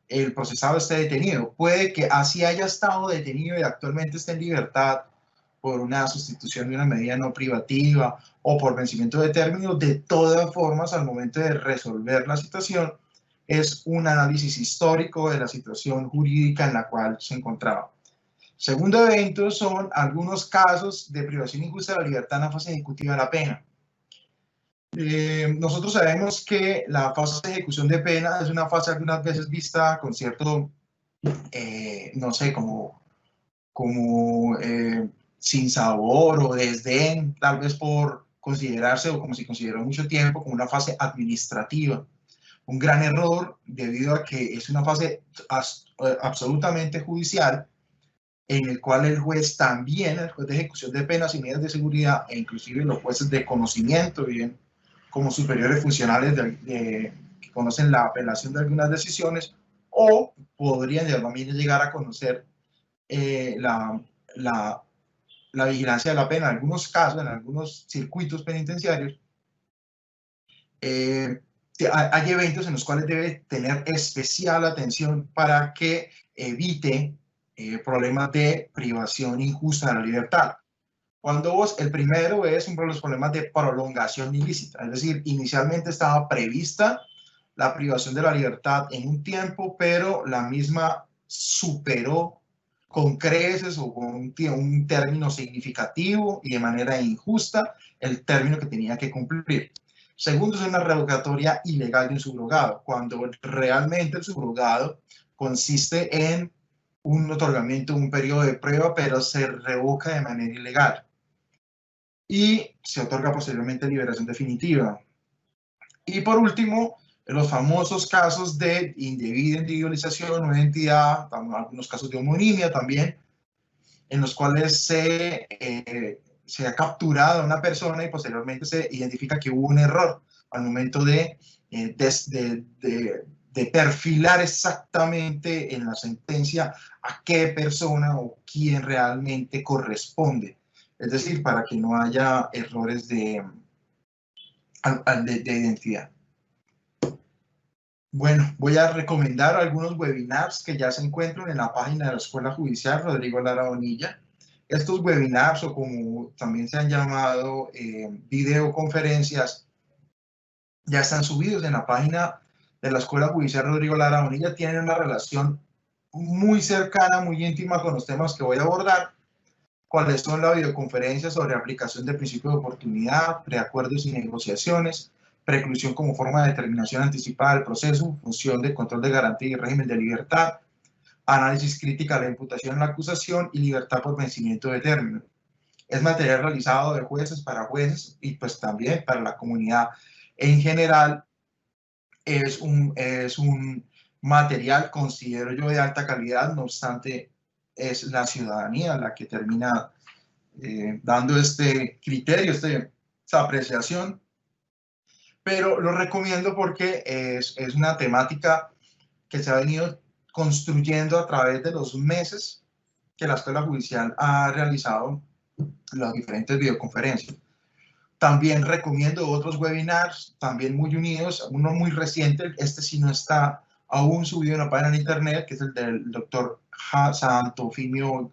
el procesado esté detenido. Puede que así haya estado detenido y actualmente esté en libertad por una sustitución de una medida no privativa o por vencimiento de término. De todas formas, al momento de resolver la situación, es un análisis histórico de la situación jurídica en la cual se encontraba. Segundo evento son algunos casos de privación injusta de la libertad en la fase ejecutiva de la pena. Nosotros sabemos que la fase de ejecución de pena es una fase algunas veces vista con cierto, no sé, como sin sabor o desdén, tal vez por considerarse o como si consideró mucho tiempo, como una fase administrativa. Un gran error debido a que es una fase absolutamente judicial, en el cual el juez también, el juez de ejecución de penas y medidas de seguridad, e inclusive los jueces de conocimiento, bien como superiores funcionales que conocen la apelación de algunas decisiones, o podrían también llegar a conocer la vigilancia de la pena. En algunos casos, en algunos circuitos penitenciarios, hay eventos en los cuales debe tener especial atención para que evite problemas de privación injusta de la libertad. El primero es los problemas de prolongación ilícita, es decir, inicialmente estaba prevista la privación de la libertad en un tiempo, pero la misma superó con creces o con un término significativo y de manera injusta el término que tenía que cumplir. Segundo, es una revocatoria ilegal de un subrogado, cuando realmente el subrogado consiste en un otorgamiento de un periodo de prueba, pero se revoca de manera ilegal. Y se otorga posteriormente liberación definitiva. Y por último, los famosos casos de indebida individualización o identidad, algunos casos de homonimia también, en los cuales se ha capturado a una persona y posteriormente se identifica que hubo un error al momento de perfilar exactamente en la sentencia a qué persona o quién realmente corresponde. Es decir, para que no haya errores de identidad. Bueno, voy a recomendar algunos webinars que ya se encuentran en la página de la Escuela Judicial Rodrigo Lara Bonilla. Estos webinars, o como también se han llamado videoconferencias, ya están subidos en la página de la Escuela Judicial Rodrigo Lara Bonilla. Tienen una relación muy cercana, muy íntima con los temas que voy a abordar, cuáles son la videoconferencia sobre aplicación del principio de oportunidad, preacuerdos y negociaciones, preclusión como forma de determinación anticipada del proceso, función de control de garantía y régimen de libertad, análisis crítica de la imputación en la acusación y libertad por vencimiento de término. Es material realizado de jueces para jueces y pues también para la comunidad en general. Es un material, considero yo, de alta calidad, no obstante, es la ciudadanía la que termina dando este criterio, esta apreciación, pero lo recomiendo porque es una temática que se ha venido construyendo a través de los meses que la Escuela Judicial ha realizado las diferentes videoconferencias. También recomiendo otros webinars, también muy unidos, uno muy reciente, este sí no está aún subido en la página de internet, que es el del doctor Santofimio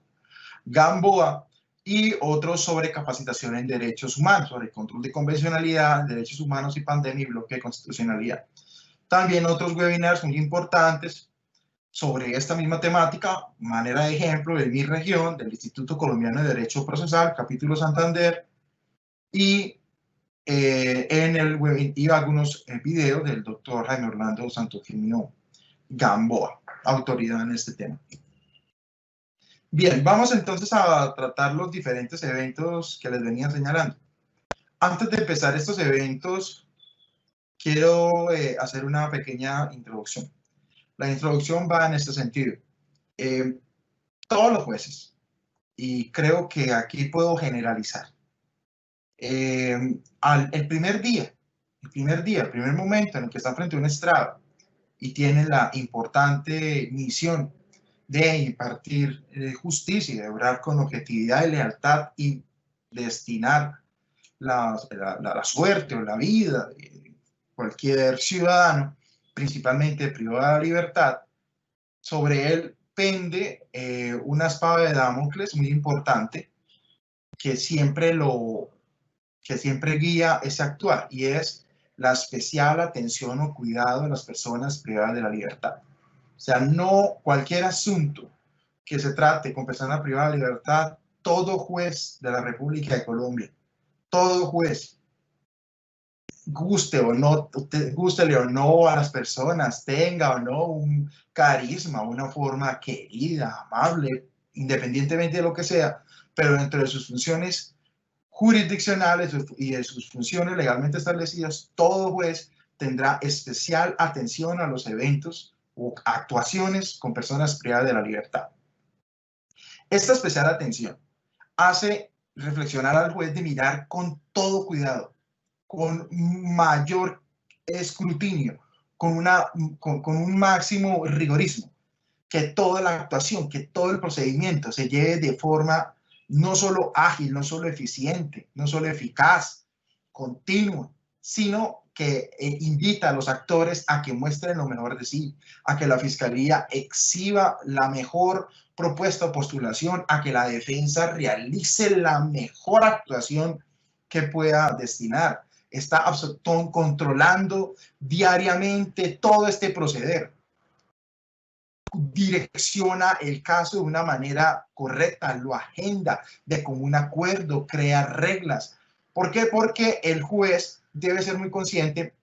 Gamboa, y otros sobre capacitación en derechos humanos, sobre control de convencionalidad, derechos humanos y pandemia y bloque de constitucionalidad. También otros webinars muy importantes sobre esta misma temática, manera de ejemplo, de mi región, del Instituto Colombiano de Derecho Procesal, capítulo Santander, y algunos videos del doctor Jaime Orlando Santofimio Gamboa, autoridad en este tema. Bien, vamos entonces a tratar los diferentes eventos que les venía señalando. Antes de empezar estos eventos, quiero hacer una pequeña introducción. La introducción va en este sentido. Todos los jueces, y creo que aquí puedo generalizar, el primer momento en el que están frente a un estrado y tienen la importante misión de impartir justicia y de obrar con objetividad y lealtad y destinar la suerte o la vida de cualquier ciudadano, principalmente privado de la libertad, sobre él pende una espada de Damocles muy importante que siempre guía ese actuar, y es la especial atención o cuidado de las personas privadas de la libertad. O sea, no cualquier asunto que se trate con persona privada de libertad, todo juez de la República de Colombia, todo juez, gústele o no a las personas, tenga o no un carisma, una forma querida, amable, independientemente de lo que sea, pero dentro de sus funciones jurisdiccionales y de sus funciones legalmente establecidas, todo juez tendrá especial atención a los eventos o actuaciones con personas privadas de la libertad. Esta especial atención hace reflexionar al juez de mirar con todo cuidado, con mayor escrutinio, con un máximo rigorismo, que toda la actuación, que todo el procedimiento se lleve de forma no solo ágil, no solo eficiente, no solo eficaz, continua, sino que invita a los actores a que muestren lo mejor de sí, a que la fiscalía exhiba la mejor propuesta o postulación, a que la defensa realice la mejor actuación que pueda destinar. Está controlando diariamente todo este proceder. Direcciona el caso de una manera correcta, lo agenda de común acuerdo, crea reglas. ¿Por qué? Porque el juez debe ser muy consciente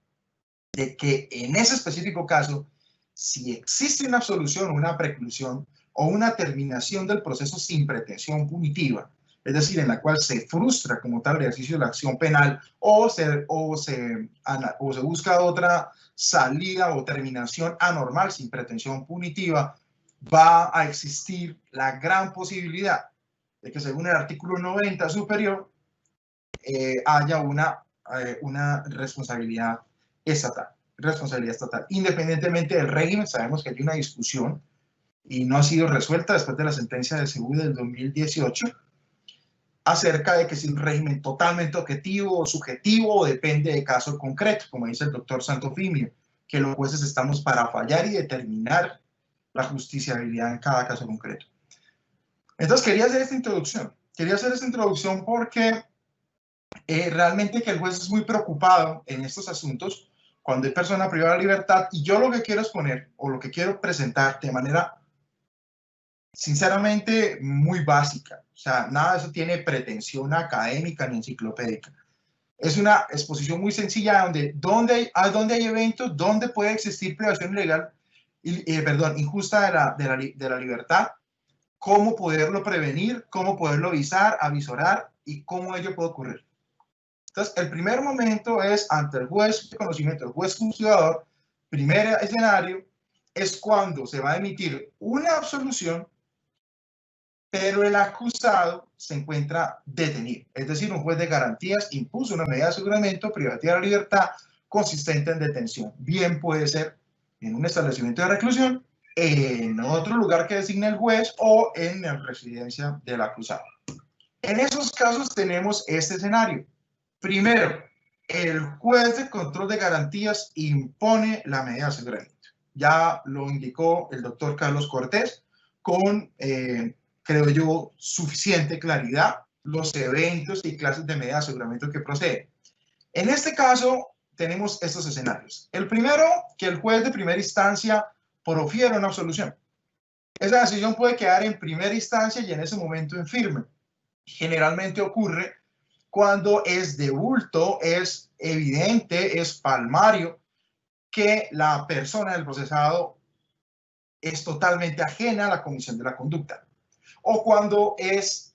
de que en ese específico caso, si existe una absolución, una preclusión o una terminación del proceso sin pretensión punitiva, es decir, en la cual se frustra como tal el ejercicio de la acción penal o se busca otra salida o terminación anormal sin pretensión punitiva, va a existir la gran posibilidad de que, según el artículo 90 superior, haya una responsabilidad estatal. Independientemente del régimen, sabemos que hay una discusión y no ha sido resuelta después de la sentencia de Seguí del 2018, acerca de que si un régimen totalmente objetivo o subjetivo depende de caso concreto, como dice el doctor Santofimio, que los jueces estamos para fallar y determinar la justiciabilidad en cada caso concreto. Entonces quería hacer esta introducción porque realmente que el juez es muy preocupado en estos asuntos cuando hay persona privada de libertad, y yo lo que quiero exponer o lo que quiero presentar de manera sinceramente muy básica, o sea, nada de eso tiene pretensión académica ni enciclopédica. Es una exposición muy sencilla donde hay eventos donde puede existir privación ilegal, injusta de la libertad, cómo poderlo prevenir, cómo poderlo avisorar y cómo ello puede ocurrir. Entonces, el primer momento es ante el juez de conocimiento, el juez custodiador. Primer escenario es cuando se va a emitir una absolución, pero el acusado se encuentra detenido. Es decir, un juez de garantías impuso una medida de aseguramiento privativa de la libertad consistente en detención. Bien puede ser en un establecimiento de reclusión, en otro lugar que designe el juez o en la residencia del acusado. En esos casos tenemos este escenario. Primero, el juez de control de garantías impone la medida de aseguramiento. Ya lo indicó el doctor Carlos Cortés con, creo yo, suficiente claridad los eventos y clases de medida de aseguramiento que proceden. En este caso, tenemos estos escenarios. El primero, que el juez de primera instancia profiere una absolución. Esa decisión puede quedar en primera instancia y en ese momento en firme. Generalmente ocurre cuando es de bulto, es evidente, es palmario que la persona del procesado es totalmente ajena a la comisión de la conducta, o cuando es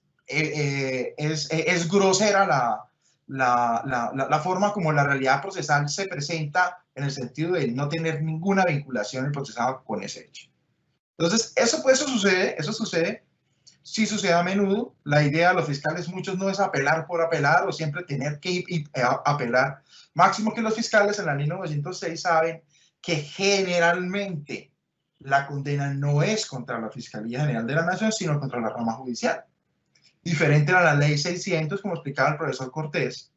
grosera la forma como la realidad procesal se presenta, en el sentido de no tener ninguna vinculación el procesado con ese hecho. Entonces, eso sucede, sí sucede a menudo. La idea de los fiscales, muchos, no es apelar por apelar o siempre tener que apelar. Máximo que los fiscales en la ley 906 saben que generalmente la condena no es contra la Fiscalía General de la Nación, sino contra la rama judicial. Diferente a la ley 600, como explicaba el profesor Cortés,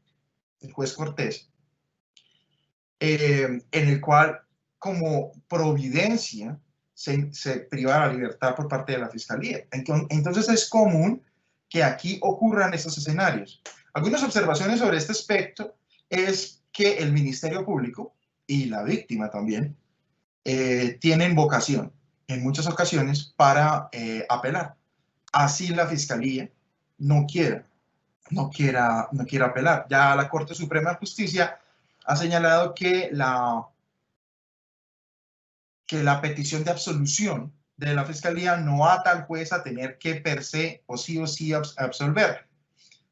el juez Cortés, en el cual, como providencia, se priva la libertad por parte de la Fiscalía. Entonces es común que aquí ocurran estos escenarios. Algunas observaciones sobre este aspecto es que el Ministerio Público y la víctima también tienen vocación en muchas ocasiones para apelar. Así la Fiscalía no quiera apelar. Ya la Corte Suprema de Justicia ha señalado que la petición de absolución de la Fiscalía no ata al juez a tener que per se o sí absolver,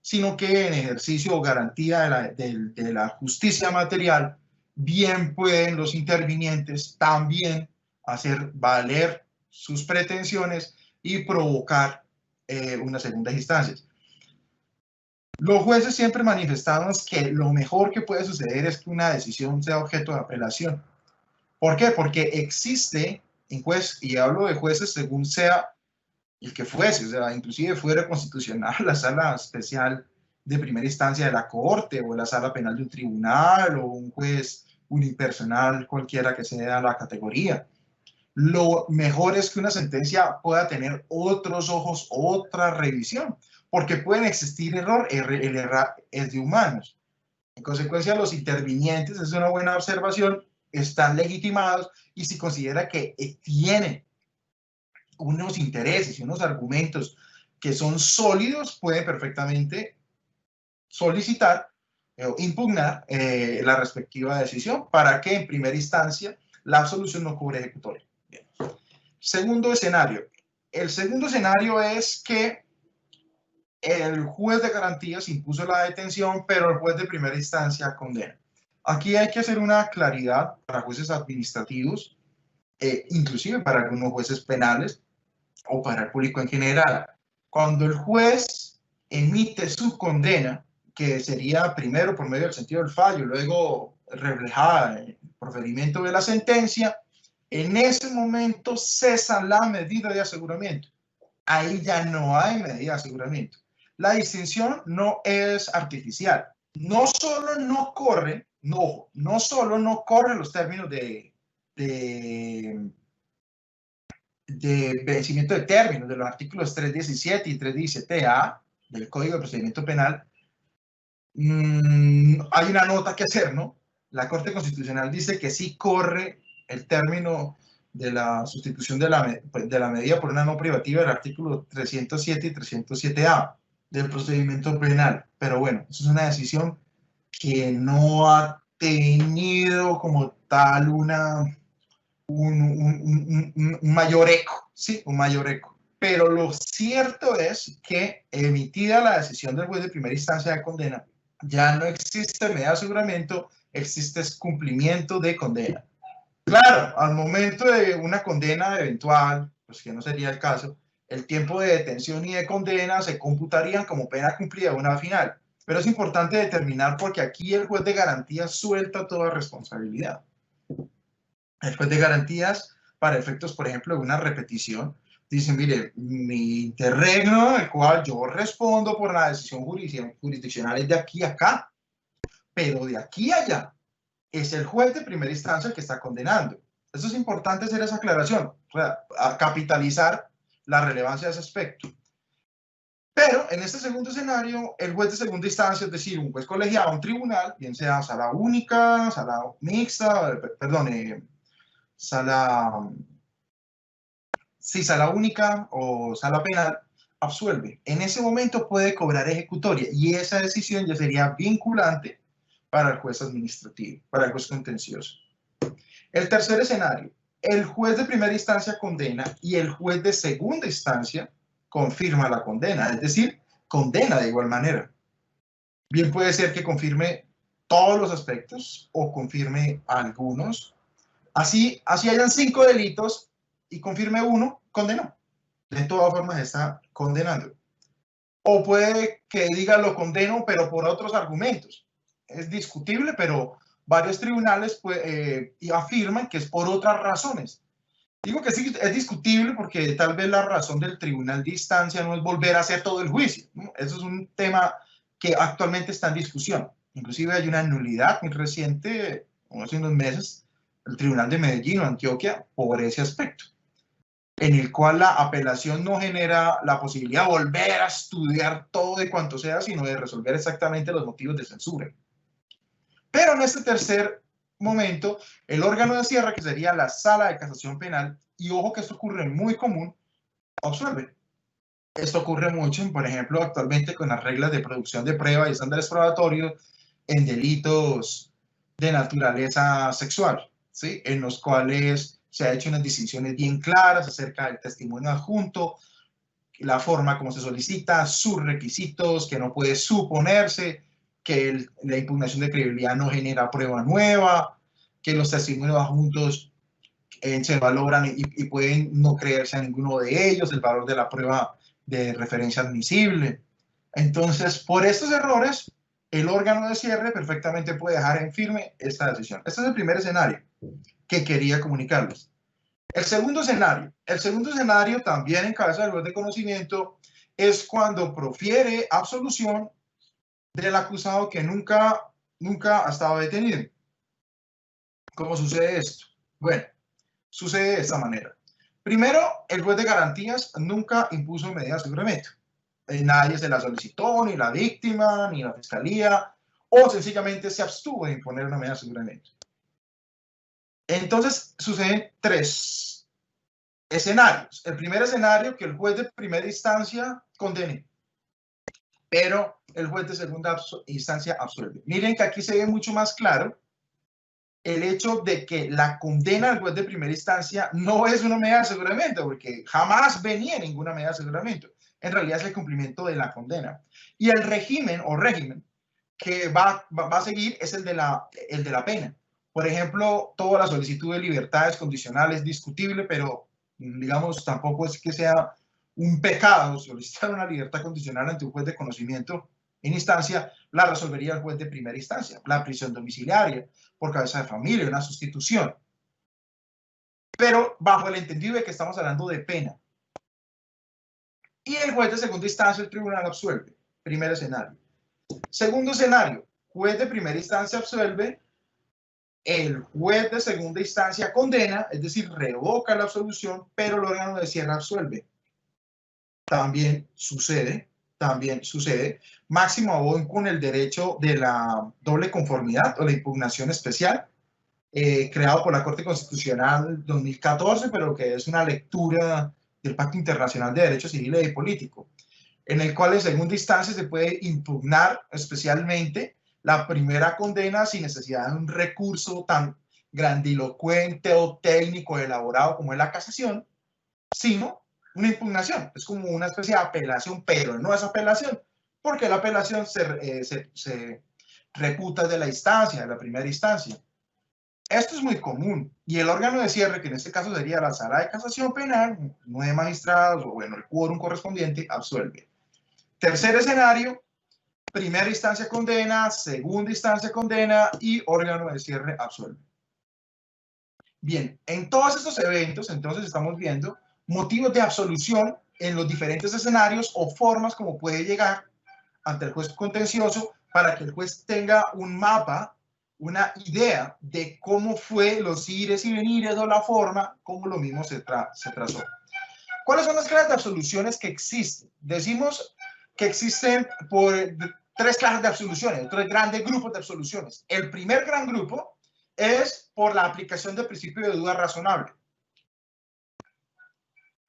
sino que en ejercicio o garantía de la justicia material, bien pueden los intervinientes también hacer valer sus pretensiones y provocar unas segundas instancias. Los jueces siempre manifestamos que lo mejor que puede suceder es que una decisión sea objeto de apelación. ¿Por qué? Porque existe en juez, y hablo de jueces según sea el que fuese, o sea, inclusive fuera constitucional la sala especial de primera instancia de la corte, o la sala penal de un tribunal, o un juez unipersonal, cualquiera que sea la categoría. Lo mejor es que una sentencia pueda tener otros ojos, otra revisión, porque pueden existir error, el error es de humanos. En consecuencia, los intervinientes, es una buena observación, están legitimados, y si considera que tienen unos intereses y unos argumentos que son sólidos, pueden perfectamente solicitar o impugnar la respectiva decisión para que en primera instancia la absolución no cobre ejecutoria. Bien. Segundo escenario. El segundo escenario es que el juez de garantías impuso la detención, pero el juez de primera instancia condena. Aquí hay que hacer una claridad para jueces administrativos, inclusive para algunos jueces penales o para el público en general. Cuando el juez emite su condena, que sería primero por medio del sentido del fallo, luego reflejada en el proferimiento de la sentencia, en ese momento cesa la medida de aseguramiento. Ahí ya no hay medida de aseguramiento. La distinción no es artificial. No solo no corre, no solo no corren los términos de vencimiento de términos de los artículos 317 y 317A del Código de Procedimiento Penal. Hay una nota que hacer, ¿no? La Corte Constitucional dice que sí corre el término de la sustitución de la medida por una no privativa del artículo 307 y 307A del procedimiento penal. Pero bueno, eso es una decisión que no ha tenido como tal un mayor eco, ¿sí? Un mayor eco. Pero lo cierto es que, emitida la decisión del juez de primera instancia de condena, ya no existe medida de aseguramiento, existe cumplimiento de condena. Claro, al momento de una condena eventual, pues que no sería el caso, el tiempo de detención y de condena se computarían como pena cumplida una final. Pero es importante determinar, porque aquí el juez de garantías suelta toda responsabilidad. El juez de garantías, para efectos, por ejemplo, de una repetición, dice, mire, mi interregno, el cual yo respondo por la decisión jurisdiccional, es de aquí a acá, pero de aquí a allá es el juez de primera instancia el que está condenando. Eso es importante hacer esa aclaración, o sea, a capitalizar la relevancia de ese aspecto. Pero en este segundo escenario, el juez de segunda instancia, es decir, un juez colegiado, un tribunal, bien sea sala única, sala mixta, perdón, sala si sala única o sala penal, absuelve. En ese momento puede cobrar ejecutoria y esa decisión ya sería vinculante para el juez administrativo, para el juez contencioso. El tercer escenario, el juez de primera instancia condena y el juez de segunda instancia confirma la condena, es decir, condena de igual manera. Bien puede ser que confirme todos los aspectos o confirme algunos. Así hayan 5 delitos y confirme uno, condenó. De todas formas está condenando. O puede que diga lo condeno, pero por otros argumentos. Es discutible, pero varios tribunales afirman que es por otras razones. Digo que sí, es discutible porque tal vez la razón del tribunal de instancia no es volver a hacer todo el juicio, ¿no? Eso es un tema que actualmente está en discusión. Inclusive hay una nulidad muy reciente, hace unos meses, el Tribunal de Medellín o Antioquia, por ese aspecto, en el cual la apelación no genera la posibilidad de volver a estudiar todo de cuanto sea, sino de resolver exactamente los motivos de censura. Pero en este tercer momento, el órgano de cierre, que sería la sala de casación penal, y ojo que esto ocurre muy común, absuelve. Esto ocurre mucho, por ejemplo, actualmente con las reglas de producción de prueba y estándares probatorios en delitos de naturaleza sexual, ¿sí? En los cuales se ha hecho unas distinciones bien claras acerca del testimonio adjunto, la forma como se solicita, sus requisitos, que no puede suponerse, que la impugnación de credibilidad no genera prueba nueva, que los testimonios adjuntos se valoran y pueden no creerse a ninguno de ellos, el valor de la prueba de referencia admisible. Entonces, por estos errores, el órgano de cierre perfectamente puede dejar en firme esta decisión. Este es el primer escenario que quería comunicarles. El segundo escenario también en cabeza del juez de conocimiento es cuando profiere absolución del acusado que nunca ha estado detenido. ¿Cómo sucede esto? Bueno, sucede de esta manera. Primero, el juez de garantías nunca impuso medida de aseguramiento. Nadie se la solicitó, ni la víctima, ni la fiscalía, o sencillamente se abstuvo de imponer una medida de aseguramiento. Entonces, suceden 3 escenarios. El primer escenario, que el juez de primera instancia condene, pero el juez de segunda instancia absuelve. Miren que aquí se ve mucho más claro el hecho de que la condena del juez de primera instancia no es una medida de aseguramiento, porque jamás venía ninguna medida de aseguramiento. En realidad es el cumplimiento de la condena. Y el régimen que va a seguir es el de la pena. Por ejemplo, toda la solicitud de libertades condicionales es discutible, pero digamos tampoco es que sea un pecado solicitar una libertad condicional ante un juez de conocimiento en instancia, la resolvería el juez de primera instancia. La prisión domiciliaria por cabeza de familia, una sustitución. Pero bajo el entendido de que estamos hablando de pena. Y el juez de segunda instancia, el tribunal absuelve. Primer escenario. Segundo escenario, juez de primera instancia absuelve, el juez de segunda instancia condena, es decir, revoca la absolución, pero el órgano de cierre absuelve. También sucede. Máximo aún con el derecho de la doble conformidad o la impugnación especial, creado por la Corte Constitucional 2014, pero que es una lectura del Pacto Internacional de Derecho Civil y Político, en el cual en segunda instancia se puede impugnar especialmente la primera condena sin necesidad de un recurso tan grandilocuente o técnico elaborado como es la casación, sino una impugnación. Es como una especie de apelación, pero no es apelación, porque la apelación se reputa de la instancia, de la primera instancia. Esto es muy común, y el órgano de cierre, que en este caso sería la sala de casación penal, 9 magistrados, o bueno, el quórum correspondiente, absuelve. Tercer escenario, primera instancia condena, segunda instancia condena y órgano de cierre absuelve. Bien, en todos estos eventos, entonces estamos viendo motivos de absolución en los diferentes escenarios o formas como puede llegar ante el juez contencioso para que el juez tenga un mapa, una idea de cómo fue los ires y venires o la forma como lo mismo se trazó. ¿Cuáles son las clases de absoluciones que existen? Decimos que existen por 3 clases de absoluciones, 3 grandes grupos de absoluciones. El primer gran grupo es por la aplicación del principio de duda razonable.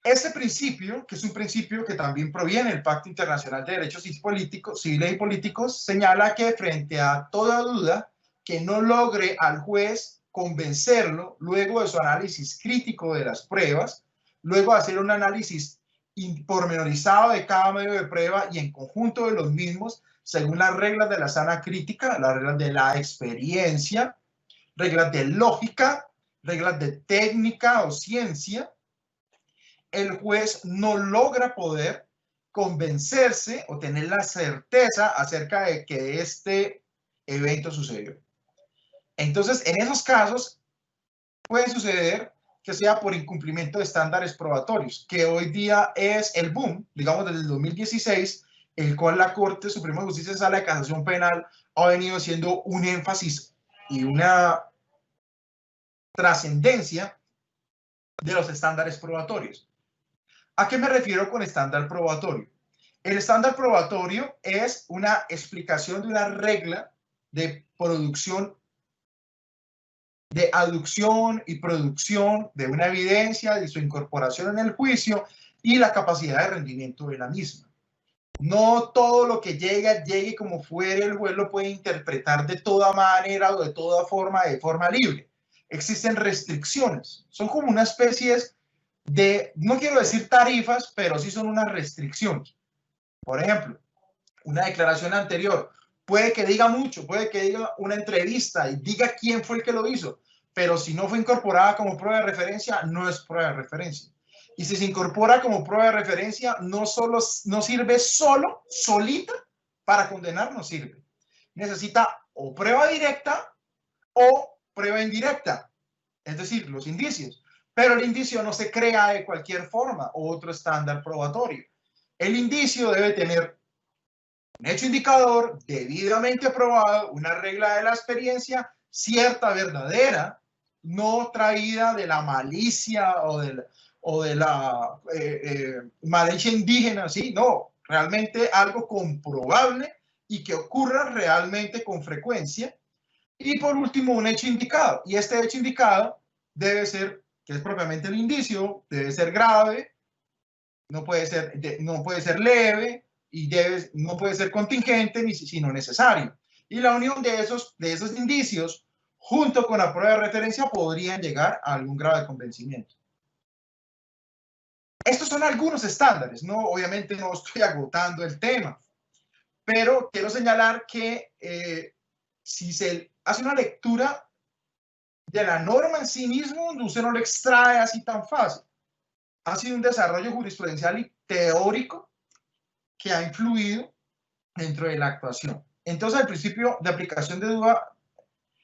Este principio, que es un principio que también proviene del Pacto Internacional de Derechos Civiles y Políticos, señala que frente a toda duda que no logre al juez convencerlo luego de su análisis crítico de las pruebas, luego de hacer un análisis pormenorizado de cada medio de prueba y en conjunto de los mismos, según las reglas de la sana crítica, las reglas de la experiencia, reglas de lógica, reglas de técnica o ciencia, el juez no logra poder convencerse o tener la certeza acerca de que este evento sucedió. Entonces, en esos casos, puede suceder que sea por incumplimiento de estándares probatorios, que hoy día es el boom, digamos desde el 2016, el cual la Corte Suprema de Justicia de Sala de Casación Penal ha venido haciendo un énfasis y una trascendencia de los estándares probatorios. ¿A qué me refiero con estándar probatorio? El estándar probatorio es una explicación de una regla de producción, de aducción y producción de una evidencia, de su incorporación en el juicio y la capacidad de rendimiento de la misma. No todo lo que llegue como fuere, el juez lo puede interpretar de toda manera o de toda forma, de forma libre. Existen restricciones, son como una especie de, no quiero decir tarifas, pero sí son unas restricciones. Por ejemplo, una declaración anterior puede que diga mucho, puede que diga una entrevista y diga quién fue el que lo hizo, pero si no fue incorporada como prueba de referencia, no es prueba de referencia. Y si se incorpora como prueba de referencia, no sirve solita para condenar, no sirve. Necesita o prueba directa o prueba indirecta, es decir, los indicios. Pero el indicio no se crea de cualquier forma, otro estándar probatorio. El indicio debe tener un hecho indicador debidamente probado, una regla de la experiencia cierta, verdadera, no traída de la malicia o de la malicia indígena, ¿sí? No, realmente algo comprobable y que ocurra realmente con frecuencia. Y por último, un hecho indicado. Y este hecho indicado debe ser, que es propiamente el indicio, debe ser grave, no puede ser leve y no puede ser contingente ni sino necesario. Y la unión de esos indicios junto con la prueba de referencia podrían llegar a algún grado de convencimiento. Estos son algunos estándares, ¿no? Obviamente no estoy agotando el tema, pero quiero señalar que si se hace una lectura de la norma en sí mismo, usted no lo extrae así tan fácil. Ha sido un desarrollo jurisprudencial y teórico que ha influido dentro de la actuación. Entonces, el principio de aplicación de duda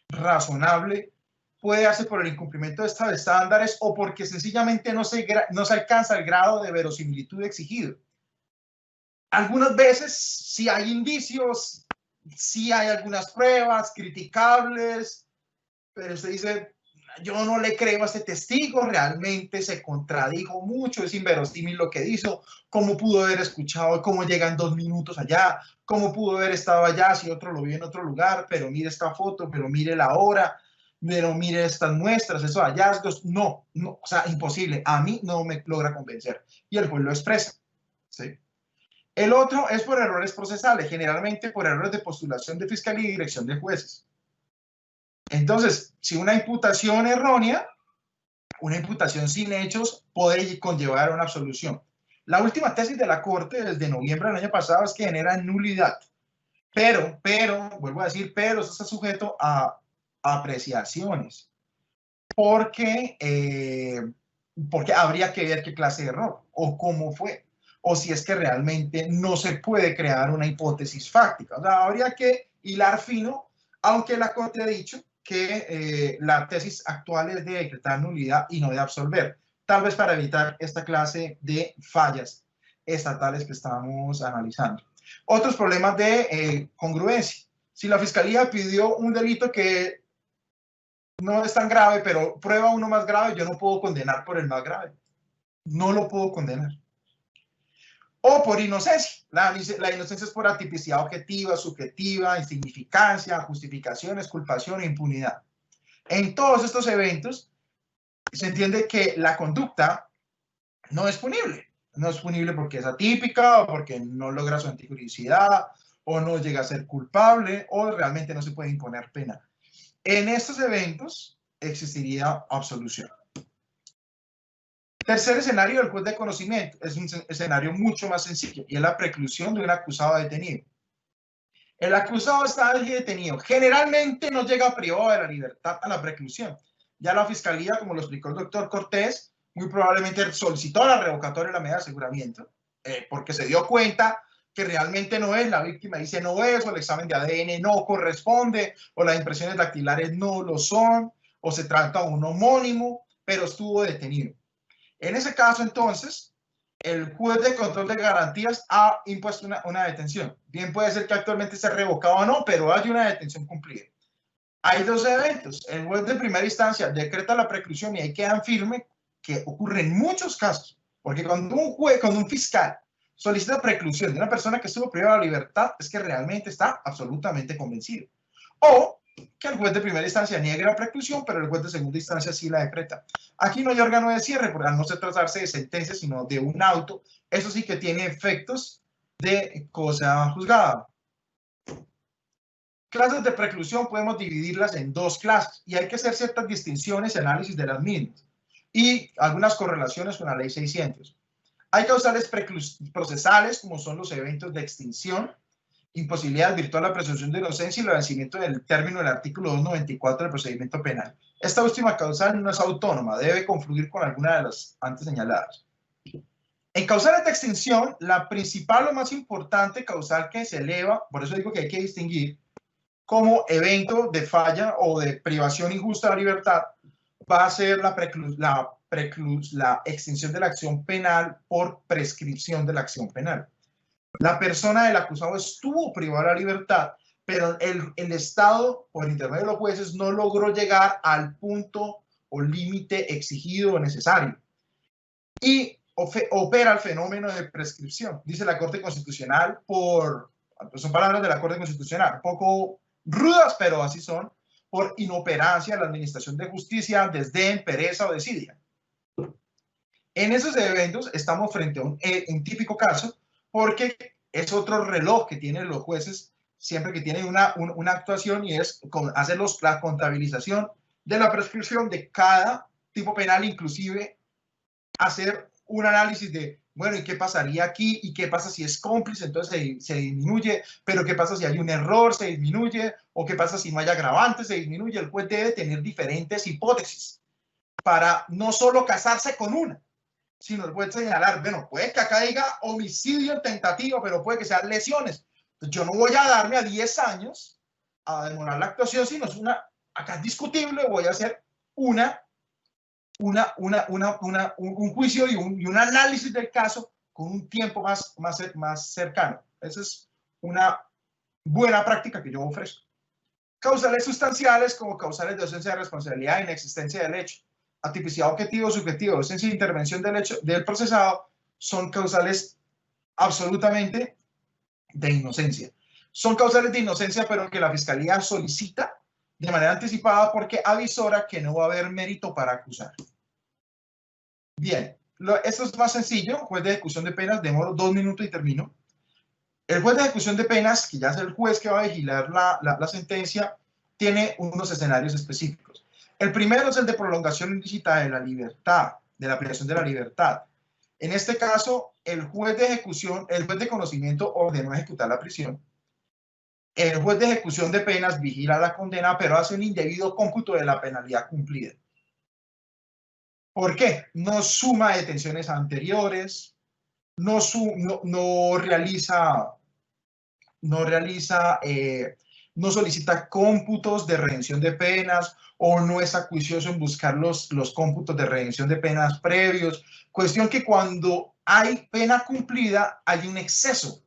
razonable puede darse por el incumplimiento de estos estándares o porque sencillamente no se alcanza el grado de verosimilitud exigido. Algunas veces sí hay indicios, sí hay algunas pruebas criticables, pero usted dice, yo no le creo a este testigo, realmente se contradijo mucho, es inverosímil lo que hizo, cómo pudo haber escuchado, cómo llegan 2 minutos allá, cómo pudo haber estado allá si otro lo vio en otro lugar, pero mire esta foto, pero mire la hora, pero mire estas muestras, esos hallazgos, no, o sea, imposible, a mí no me logra convencer, y el juez lo expresa, ¿sí? El otro es por errores procesales, generalmente por errores de postulación de fiscalía y dirección de jueces. Entonces, si una imputación errónea, una imputación sin hechos puede conllevar a una absolución. La última tesis de la Corte desde noviembre del año pasado es que genera nulidad. Pero, vuelvo a decir, pero eso está sujeto a apreciaciones. Porque habría que ver qué clase de error o cómo fue. O si es que realmente no se puede crear una hipótesis fáctica. O sea, habría que hilar fino, aunque la Corte ha dicho que la tesis actual es de decretar nulidad y no de absolver, tal vez para evitar esta clase de fallas estatales que estamos analizando. Otros problemas de congruencia. Si la Fiscalía pidió un delito que no es tan grave, pero prueba uno más grave, yo no puedo condenar por el más grave. No lo puedo condenar. O por inocencia. La inocencia es por atipicidad objetiva, subjetiva, insignificancia, justificaciones, culpación e impunidad. En todos estos eventos se entiende que la conducta no es punible. No es punible porque es atípica, o porque no logra su antijuridicidad, o no llega a ser culpable, o realmente no se puede imponer pena. En estos eventos existiría absolución. Tercer escenario del juez de conocimiento. Es un escenario mucho más sencillo, y es la preclusión de un acusado detenido. El acusado está detenido. Generalmente no llega privado de la libertad a la preclusión. Ya la fiscalía, como lo explicó el doctor Cortés, muy probablemente solicitó la revocatoria de la medida de aseguramiento, porque se dio cuenta que realmente no es, la víctima dice no es, o el examen de ADN no corresponde, o las impresiones dactilares no lo son, o se trata de un homónimo, pero estuvo detenido. En ese caso, entonces, el juez de control de garantías ha impuesto una detención. Bien puede ser que actualmente esté revocado o no, pero hay una detención cumplida. Hay dos eventos. El juez de primera instancia decreta la preclusión y ahí quedan firme, que ocurre en muchos casos. Porque cuando un fiscal solicita preclusión de una persona que estuvo privada de la libertad, es que realmente está absolutamente convencido. O que el juez de primera instancia niegue la preclusión, pero el juez de segunda instancia sí la decreta. Aquí no hay órgano de cierre, porque al no se tratarse de sentencia, sino de un auto, eso sí que tiene efectos de cosa juzgada. Clases de preclusión podemos dividirlas en dos clases, y hay que hacer ciertas distinciones y análisis de las mismas, y algunas correlaciones con la ley 600. Hay causales procesales, como son los eventos de extinción, imposibilidad virtual de la presunción de inocencia y el vencimiento del término del artículo 294 del procedimiento penal. Esta última causal no es autónoma, debe confluir con alguna de las antes señaladas. En causales de extinción, la principal o más importante causal que se eleva, por eso digo que hay que distinguir, como evento de falla o de privación injusta de la libertad, va a ser la extinción de la acción penal por prescripción de la acción penal. La persona del acusado estuvo privada de la libertad, pero el Estado, por intermedio de los jueces, no logró llegar al punto o límite exigido o necesario. Y opera el fenómeno de prescripción. Dice la Corte Constitucional, son palabras de la Corte Constitucional, un poco rudas, pero así son, por inoperancia de la administración de justicia, desdén, pereza o desidia. En esos eventos estamos frente a un típico caso, porque es otro reloj que tienen los jueces siempre que tienen una actuación, y es hacer la contabilización de la prescripción de cada tipo penal, inclusive hacer un análisis de, bueno, ¿y qué pasaría aquí? ¿Y qué pasa si es cómplice? Entonces se disminuye, pero ¿qué pasa si hay un error? Se disminuye, o ¿qué pasa si no hay agravantes? Se disminuye. El juez debe tener diferentes hipótesis para no solo casarse con una, sino el juez señalar, bueno, puede que acá diga homicidio en tentativa, pero puede que sean lesiones. Entonces, yo no voy a darme a 10 años a demorar la actuación, sino es acá es discutible, voy a hacer un juicio y un análisis del caso con un tiempo más cercano. Esa es una buena práctica que yo ofrezco. Causales sustanciales, como causales de ausencia de responsabilidad e inexistencia del hecho, atipicidad objetivo, subjetivo, ausencia de intervención del hecho del procesado, son causales absolutamente de inocencia. Son causales de inocencia, pero que la fiscalía solicita de manera anticipada porque avisora que no va a haber mérito para acusar. Bien, esto es más sencillo. Juez de ejecución de penas, demoro 2 minutos y termino. El juez de ejecución de penas, que ya es el juez que va a vigilar la sentencia, tiene unos escenarios específicos. El primero es el de prolongación ilícita de la libertad, de la privación de la libertad. En este caso, el juez de conocimiento ordenó ejecutar la prisión. El juez de ejecución de penas vigila la condena, pero hace un indebido cómputo de la penalidad cumplida. ¿Por qué? No suma detenciones anteriores, no solicita cómputos de redención de penas, o no es acuicioso en buscar los cómputos de redención de penas previos. Cuestión que cuando hay pena cumplida hay un exceso,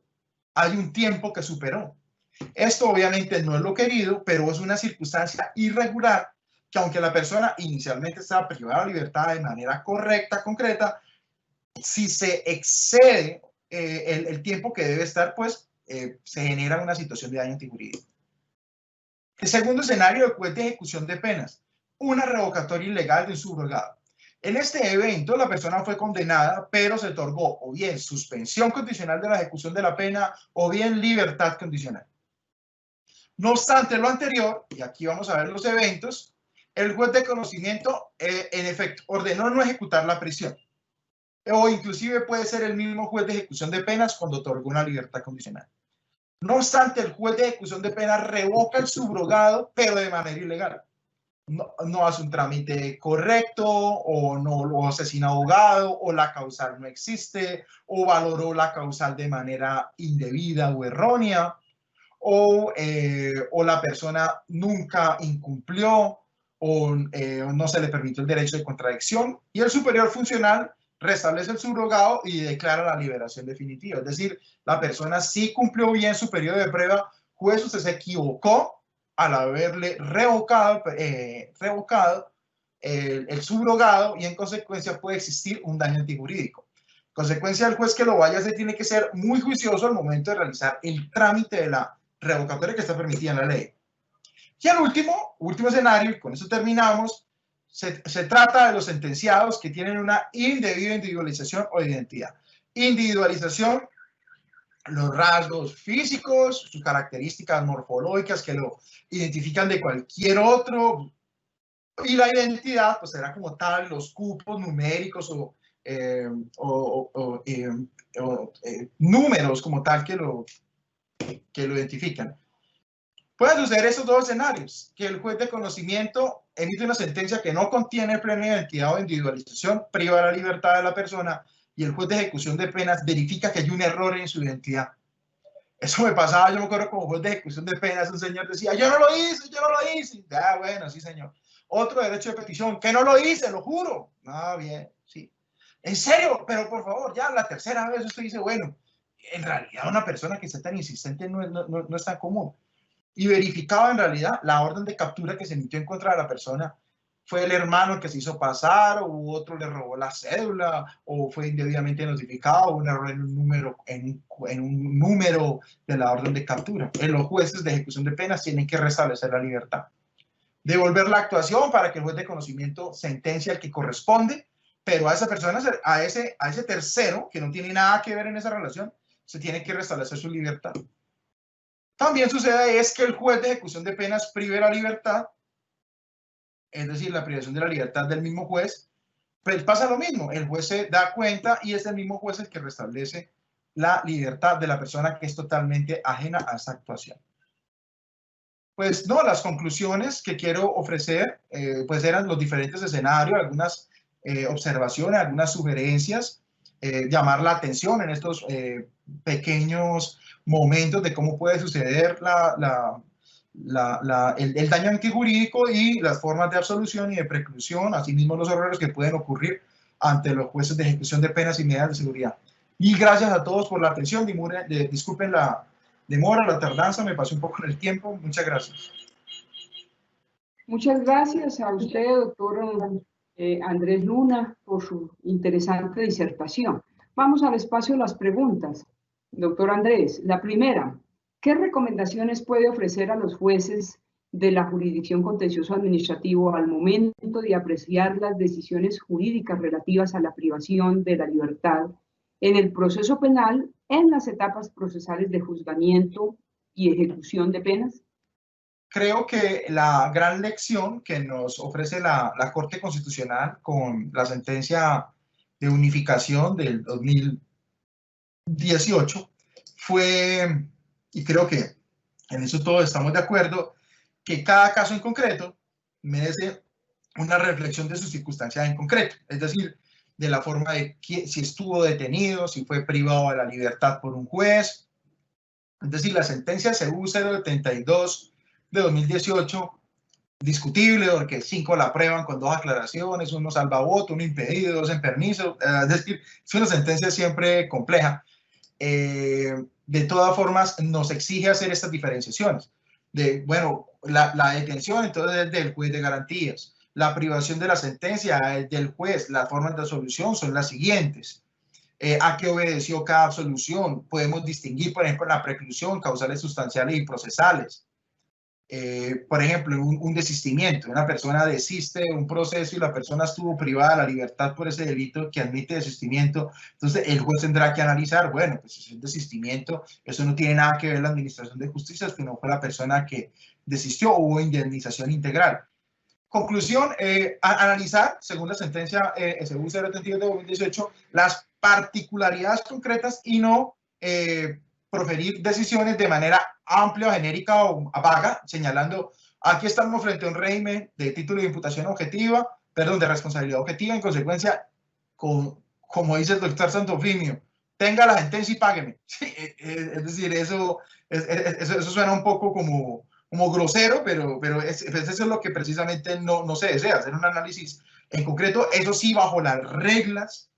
hay un tiempo que superó. Esto obviamente no es lo querido, pero es una circunstancia irregular que, aunque la persona inicialmente estaba privada de libertad de manera correcta, concreta, si se excede el tiempo que debe estar, pues se genera una situación de daño antijurídico. El segundo escenario del juez de ejecución de penas, una revocatoria ilegal de un subrogado. En este evento, la persona fue condenada, pero se otorgó o bien suspensión condicional de la ejecución de la pena o bien libertad condicional. No obstante lo anterior, y aquí vamos a ver los eventos, el juez de conocimiento, en efecto, ordenó no ejecutar la prisión. O inclusive puede ser el mismo juez de ejecución de penas cuando otorgó una libertad condicional. No obstante, el juez de ejecución de penas revoca el subrogado, pero de manera ilegal. No hace un trámite correcto, o no lo hace sin abogado, o la causal no existe, o valoró la causal de manera indebida o errónea, o la persona nunca incumplió, o no se le permitió el derecho de contradicción, y el superior funcional restablece el subrogado y declara la liberación definitiva. Es decir, la persona sí cumplió bien su periodo de prueba. Juez, usted se equivocó al haberle revocado el subrogado, y en consecuencia puede existir un daño antijurídico. Consecuencia, el juez que lo vaya a hacer tiene que ser muy juicioso al momento de realizar el trámite de la revocatoria que está permitida en la ley. Y el último escenario, y con eso terminamos, se trata de los sentenciados que tienen una indebida individualización o identidad. Individualización, los rasgos físicos, sus características morfológicas que lo identifican de cualquier otro, y la identidad pues será como tal los cupos numéricos o números como tal que lo identifican. Pueden suceder esos dos escenarios, que el juez de conocimiento emite una sentencia que no contiene plena identidad o individualización, priva la libertad de la persona, y el juez de ejecución de penas verifica que hay un error en su identidad. Eso me pasaba, yo me acuerdo como juez de ejecución de penas, un señor decía, yo no lo hice. Ah, bueno, sí, señor. Otro derecho de petición, que no lo hice, lo juro. Ah, bien, sí. En serio, pero por favor, ya la tercera vez usted dice, bueno, en realidad una persona que sea tan insistente no es tan común. Y verificaba en realidad la orden de captura que se emitió en contra de la persona. Fue el hermano el que se hizo pasar, o otro le robó la cédula, o fue indebidamente notificado, o un error en un número de la orden de captura. Los jueces de ejecución de penas tienen que restablecer la libertad. Devolver la actuación para que el juez de conocimiento sentencie al que corresponde, pero a esa persona, a ese tercero que no tiene nada que ver en esa relación, se tiene que restablecer su libertad. También sucede es que el juez de ejecución de penas prive la libertad, es decir, la privación de la libertad del mismo juez, pues pasa lo mismo, el juez se da cuenta y es el mismo juez el que restablece la libertad de la persona que es totalmente ajena a esa actuación. Pues no, las conclusiones que quiero ofrecer, pues eran los diferentes escenarios, algunas observaciones, algunas sugerencias, llamar la atención en estos pequeños momentos de cómo puede suceder el daño antijurídico y las formas de absolución y de preclusión, asimismo los errores que pueden ocurrir ante los jueces de ejecución de penas y medidas de seguridad. Y gracias a todos por la atención. Disculpen la demora, la tardanza, me pasé un poco en el tiempo. Muchas gracias. Muchas gracias a usted, doctor Andrés Luna, por su interesante disertación. Vamos al espacio de las preguntas. Doctor Andrés, la primera, ¿qué recomendaciones puede ofrecer a los jueces de la jurisdicción contencioso administrativo al momento de apreciar las decisiones jurídicas relativas a la privación de la libertad en el proceso penal en las etapas procesales de juzgamiento y ejecución de penas? Creo que la gran lección que nos ofrece la Corte Constitucional con la sentencia de unificación del 2018 fue, y creo que en eso todos estamos de acuerdo, que cada caso en concreto merece una reflexión de sus circunstancias en concreto, es decir, de la forma de si estuvo detenido, si fue privado de la libertad por un juez. Es decir, la sentencia CU 072 de 2018, discutible, porque 5 la aprueban con 2 aclaraciones, uno salva voto, uno impedido, 2 en permiso, es decir, es una sentencia siempre compleja. De todas formas, nos exige hacer estas diferenciaciones. Bueno, la detención entonces es del juez de garantías, la privación de la sentencia es del juez, las formas de absolución son las siguientes. ¿A qué obedeció cada absolución? Podemos distinguir, por ejemplo, la preclusión, causales sustanciales y procesales. Por ejemplo, un desistimiento. Una persona desiste de un proceso y la persona estuvo privada de la libertad por ese delito que admite desistimiento. Entonces, el juez tendrá que analizar, bueno, pues es un desistimiento, eso no tiene nada que ver la administración de justicia, sino fue la persona que desistió, hubo indemnización integral. Conclusión, analizar, según la sentencia SU 032 de 2018, las particularidades concretas y no proferir decisiones de manera amplia, genérica o vaga, señalando, aquí estamos frente a un régimen de título de imputación objetiva, perdón, de responsabilidad objetiva, en consecuencia, como dice el doctor Santofimio, tenga la sentencia y págueme. Sí, es decir, eso suena un poco como grosero, pero eso es lo que precisamente no se desea, hacer un análisis en concreto, eso sí bajo las reglas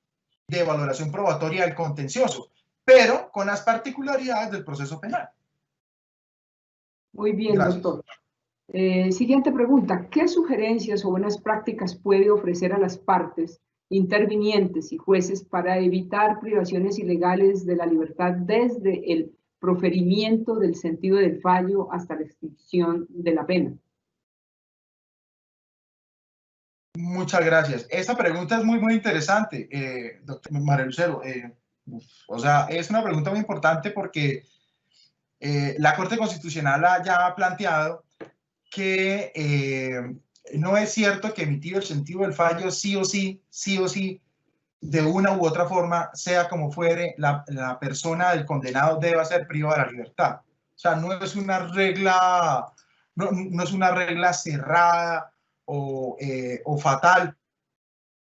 de valoración probatoria del contencioso, pero con las particularidades del proceso penal. Muy bien, Gracias. doctor. Siguiente pregunta. ¿Qué sugerencias o buenas prácticas puede ofrecer a las partes, intervinientes y jueces para evitar privaciones ilegales de la libertad desde el proferimiento del sentido del fallo hasta la extinción de la pena? Muchas gracias. Esta pregunta es muy interesante, doctor María Lucero. O sea, es una pregunta muy importante porque la Corte Constitucional ya ha planteado que no es cierto que emitido el sentido del fallo sí o sí, de una u otra forma, sea como fuere, la persona del condenado deba ser privada de la libertad. O sea, no es una regla, no es una regla cerrada o fatal.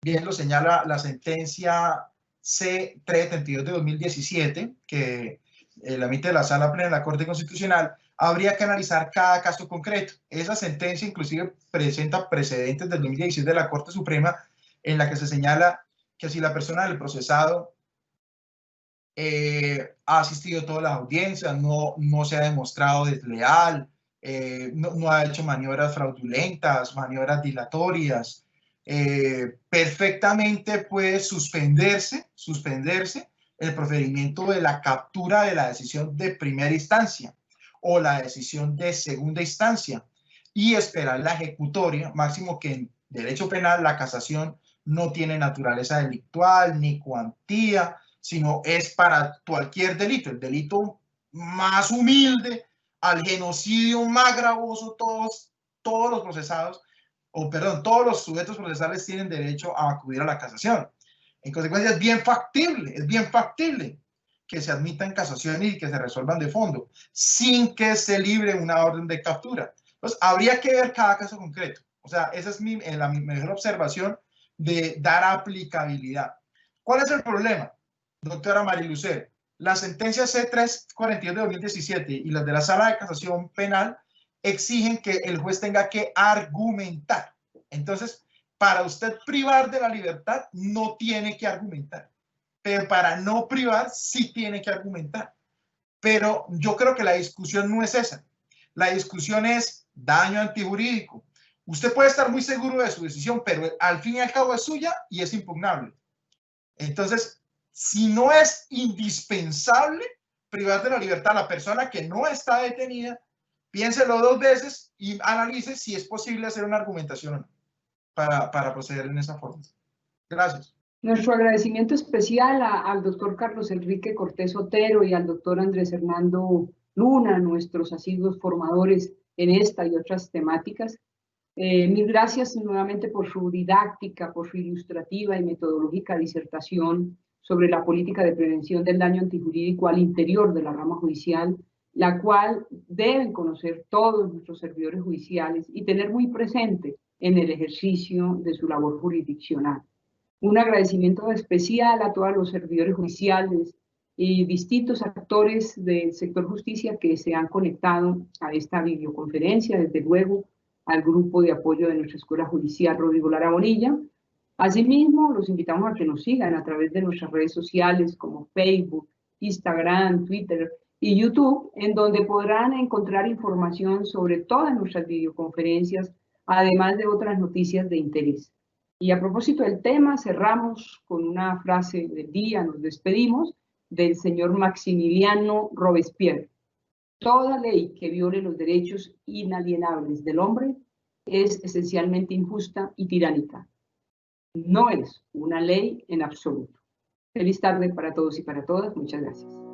Bien lo señala la sentencia C-372 de 2017, que la emite la Sala Plena de la Corte Constitucional. Habría que analizar cada caso concreto. Esa sentencia inclusive presenta precedentes del 2016 de la Corte Suprema, en la que se señala que si la persona del procesado ha asistido a todas las audiencias, no se ha demostrado desleal, no ha hecho maniobras fraudulentas, maniobras dilatorias, perfectamente puede suspenderse el procedimiento de la captura de la decisión de primera instancia o la decisión de segunda instancia y esperar la ejecutoria, máximo que en derecho penal la casación no tiene naturaleza delictual ni cuantía, sino es para cualquier delito, el delito más humilde, al genocidio más gravoso, todos los procesados, todos los sujetos procesales tienen derecho a acudir a la casación. En consecuencia, es bien factible que se admitan casaciones y que se resuelvan de fondo, sin que se libre una orden de captura. Entonces, habría que ver cada caso concreto. O sea, esa es la mejor observación de dar aplicabilidad. ¿Cuál es el problema, doctora María Lucero? Las sentencias C-342 de 2017 y las de la Sala de Casación Penal exigen que el juez tenga que argumentar. Entonces, para usted privar de la libertad, no tiene que argumentar. Pero para no privar, sí tiene que argumentar. Pero yo creo que la discusión no es esa. La discusión es daño antijurídico. Usted puede estar muy seguro de su decisión, pero al fin y al cabo es suya y es impugnable. Entonces, si no es indispensable privar de la libertad a la persona que no está detenida, piénselo dos veces y analice si es posible hacer una argumentación o no para proceder en esa forma. Gracias. Nuestro agradecimiento especial al doctor Carlos Enrique Cortés Otero y al doctor Andrés Hernando Luna, nuestros asiduos formadores en esta y otras temáticas. Mil gracias nuevamente por su didáctica, por su ilustrativa y metodológica disertación sobre la política de prevención del daño antijurídico al interior de la rama judicial, la cual deben conocer todos nuestros servidores judiciales y tener muy presente en el ejercicio de su labor jurisdiccional. Un agradecimiento especial a todos los servidores judiciales y distintos actores del sector justicia que se han conectado a esta videoconferencia, desde luego al grupo de apoyo de nuestra Escuela Judicial Rodrigo Lara Bonilla. Asimismo, los invitamos a que nos sigan a través de nuestras redes sociales como Facebook, Instagram, Twitter y YouTube, en donde podrán encontrar información sobre todas nuestras videoconferencias, además de otras noticias de interés. Y a propósito del tema, cerramos con una frase del día, nos despedimos del señor Maximiliano Robespierre. Toda ley que viole los derechos inalienables del hombre es esencialmente injusta y tiránica. No es una ley en absoluto. Feliz tarde para todos y para todas. Muchas gracias.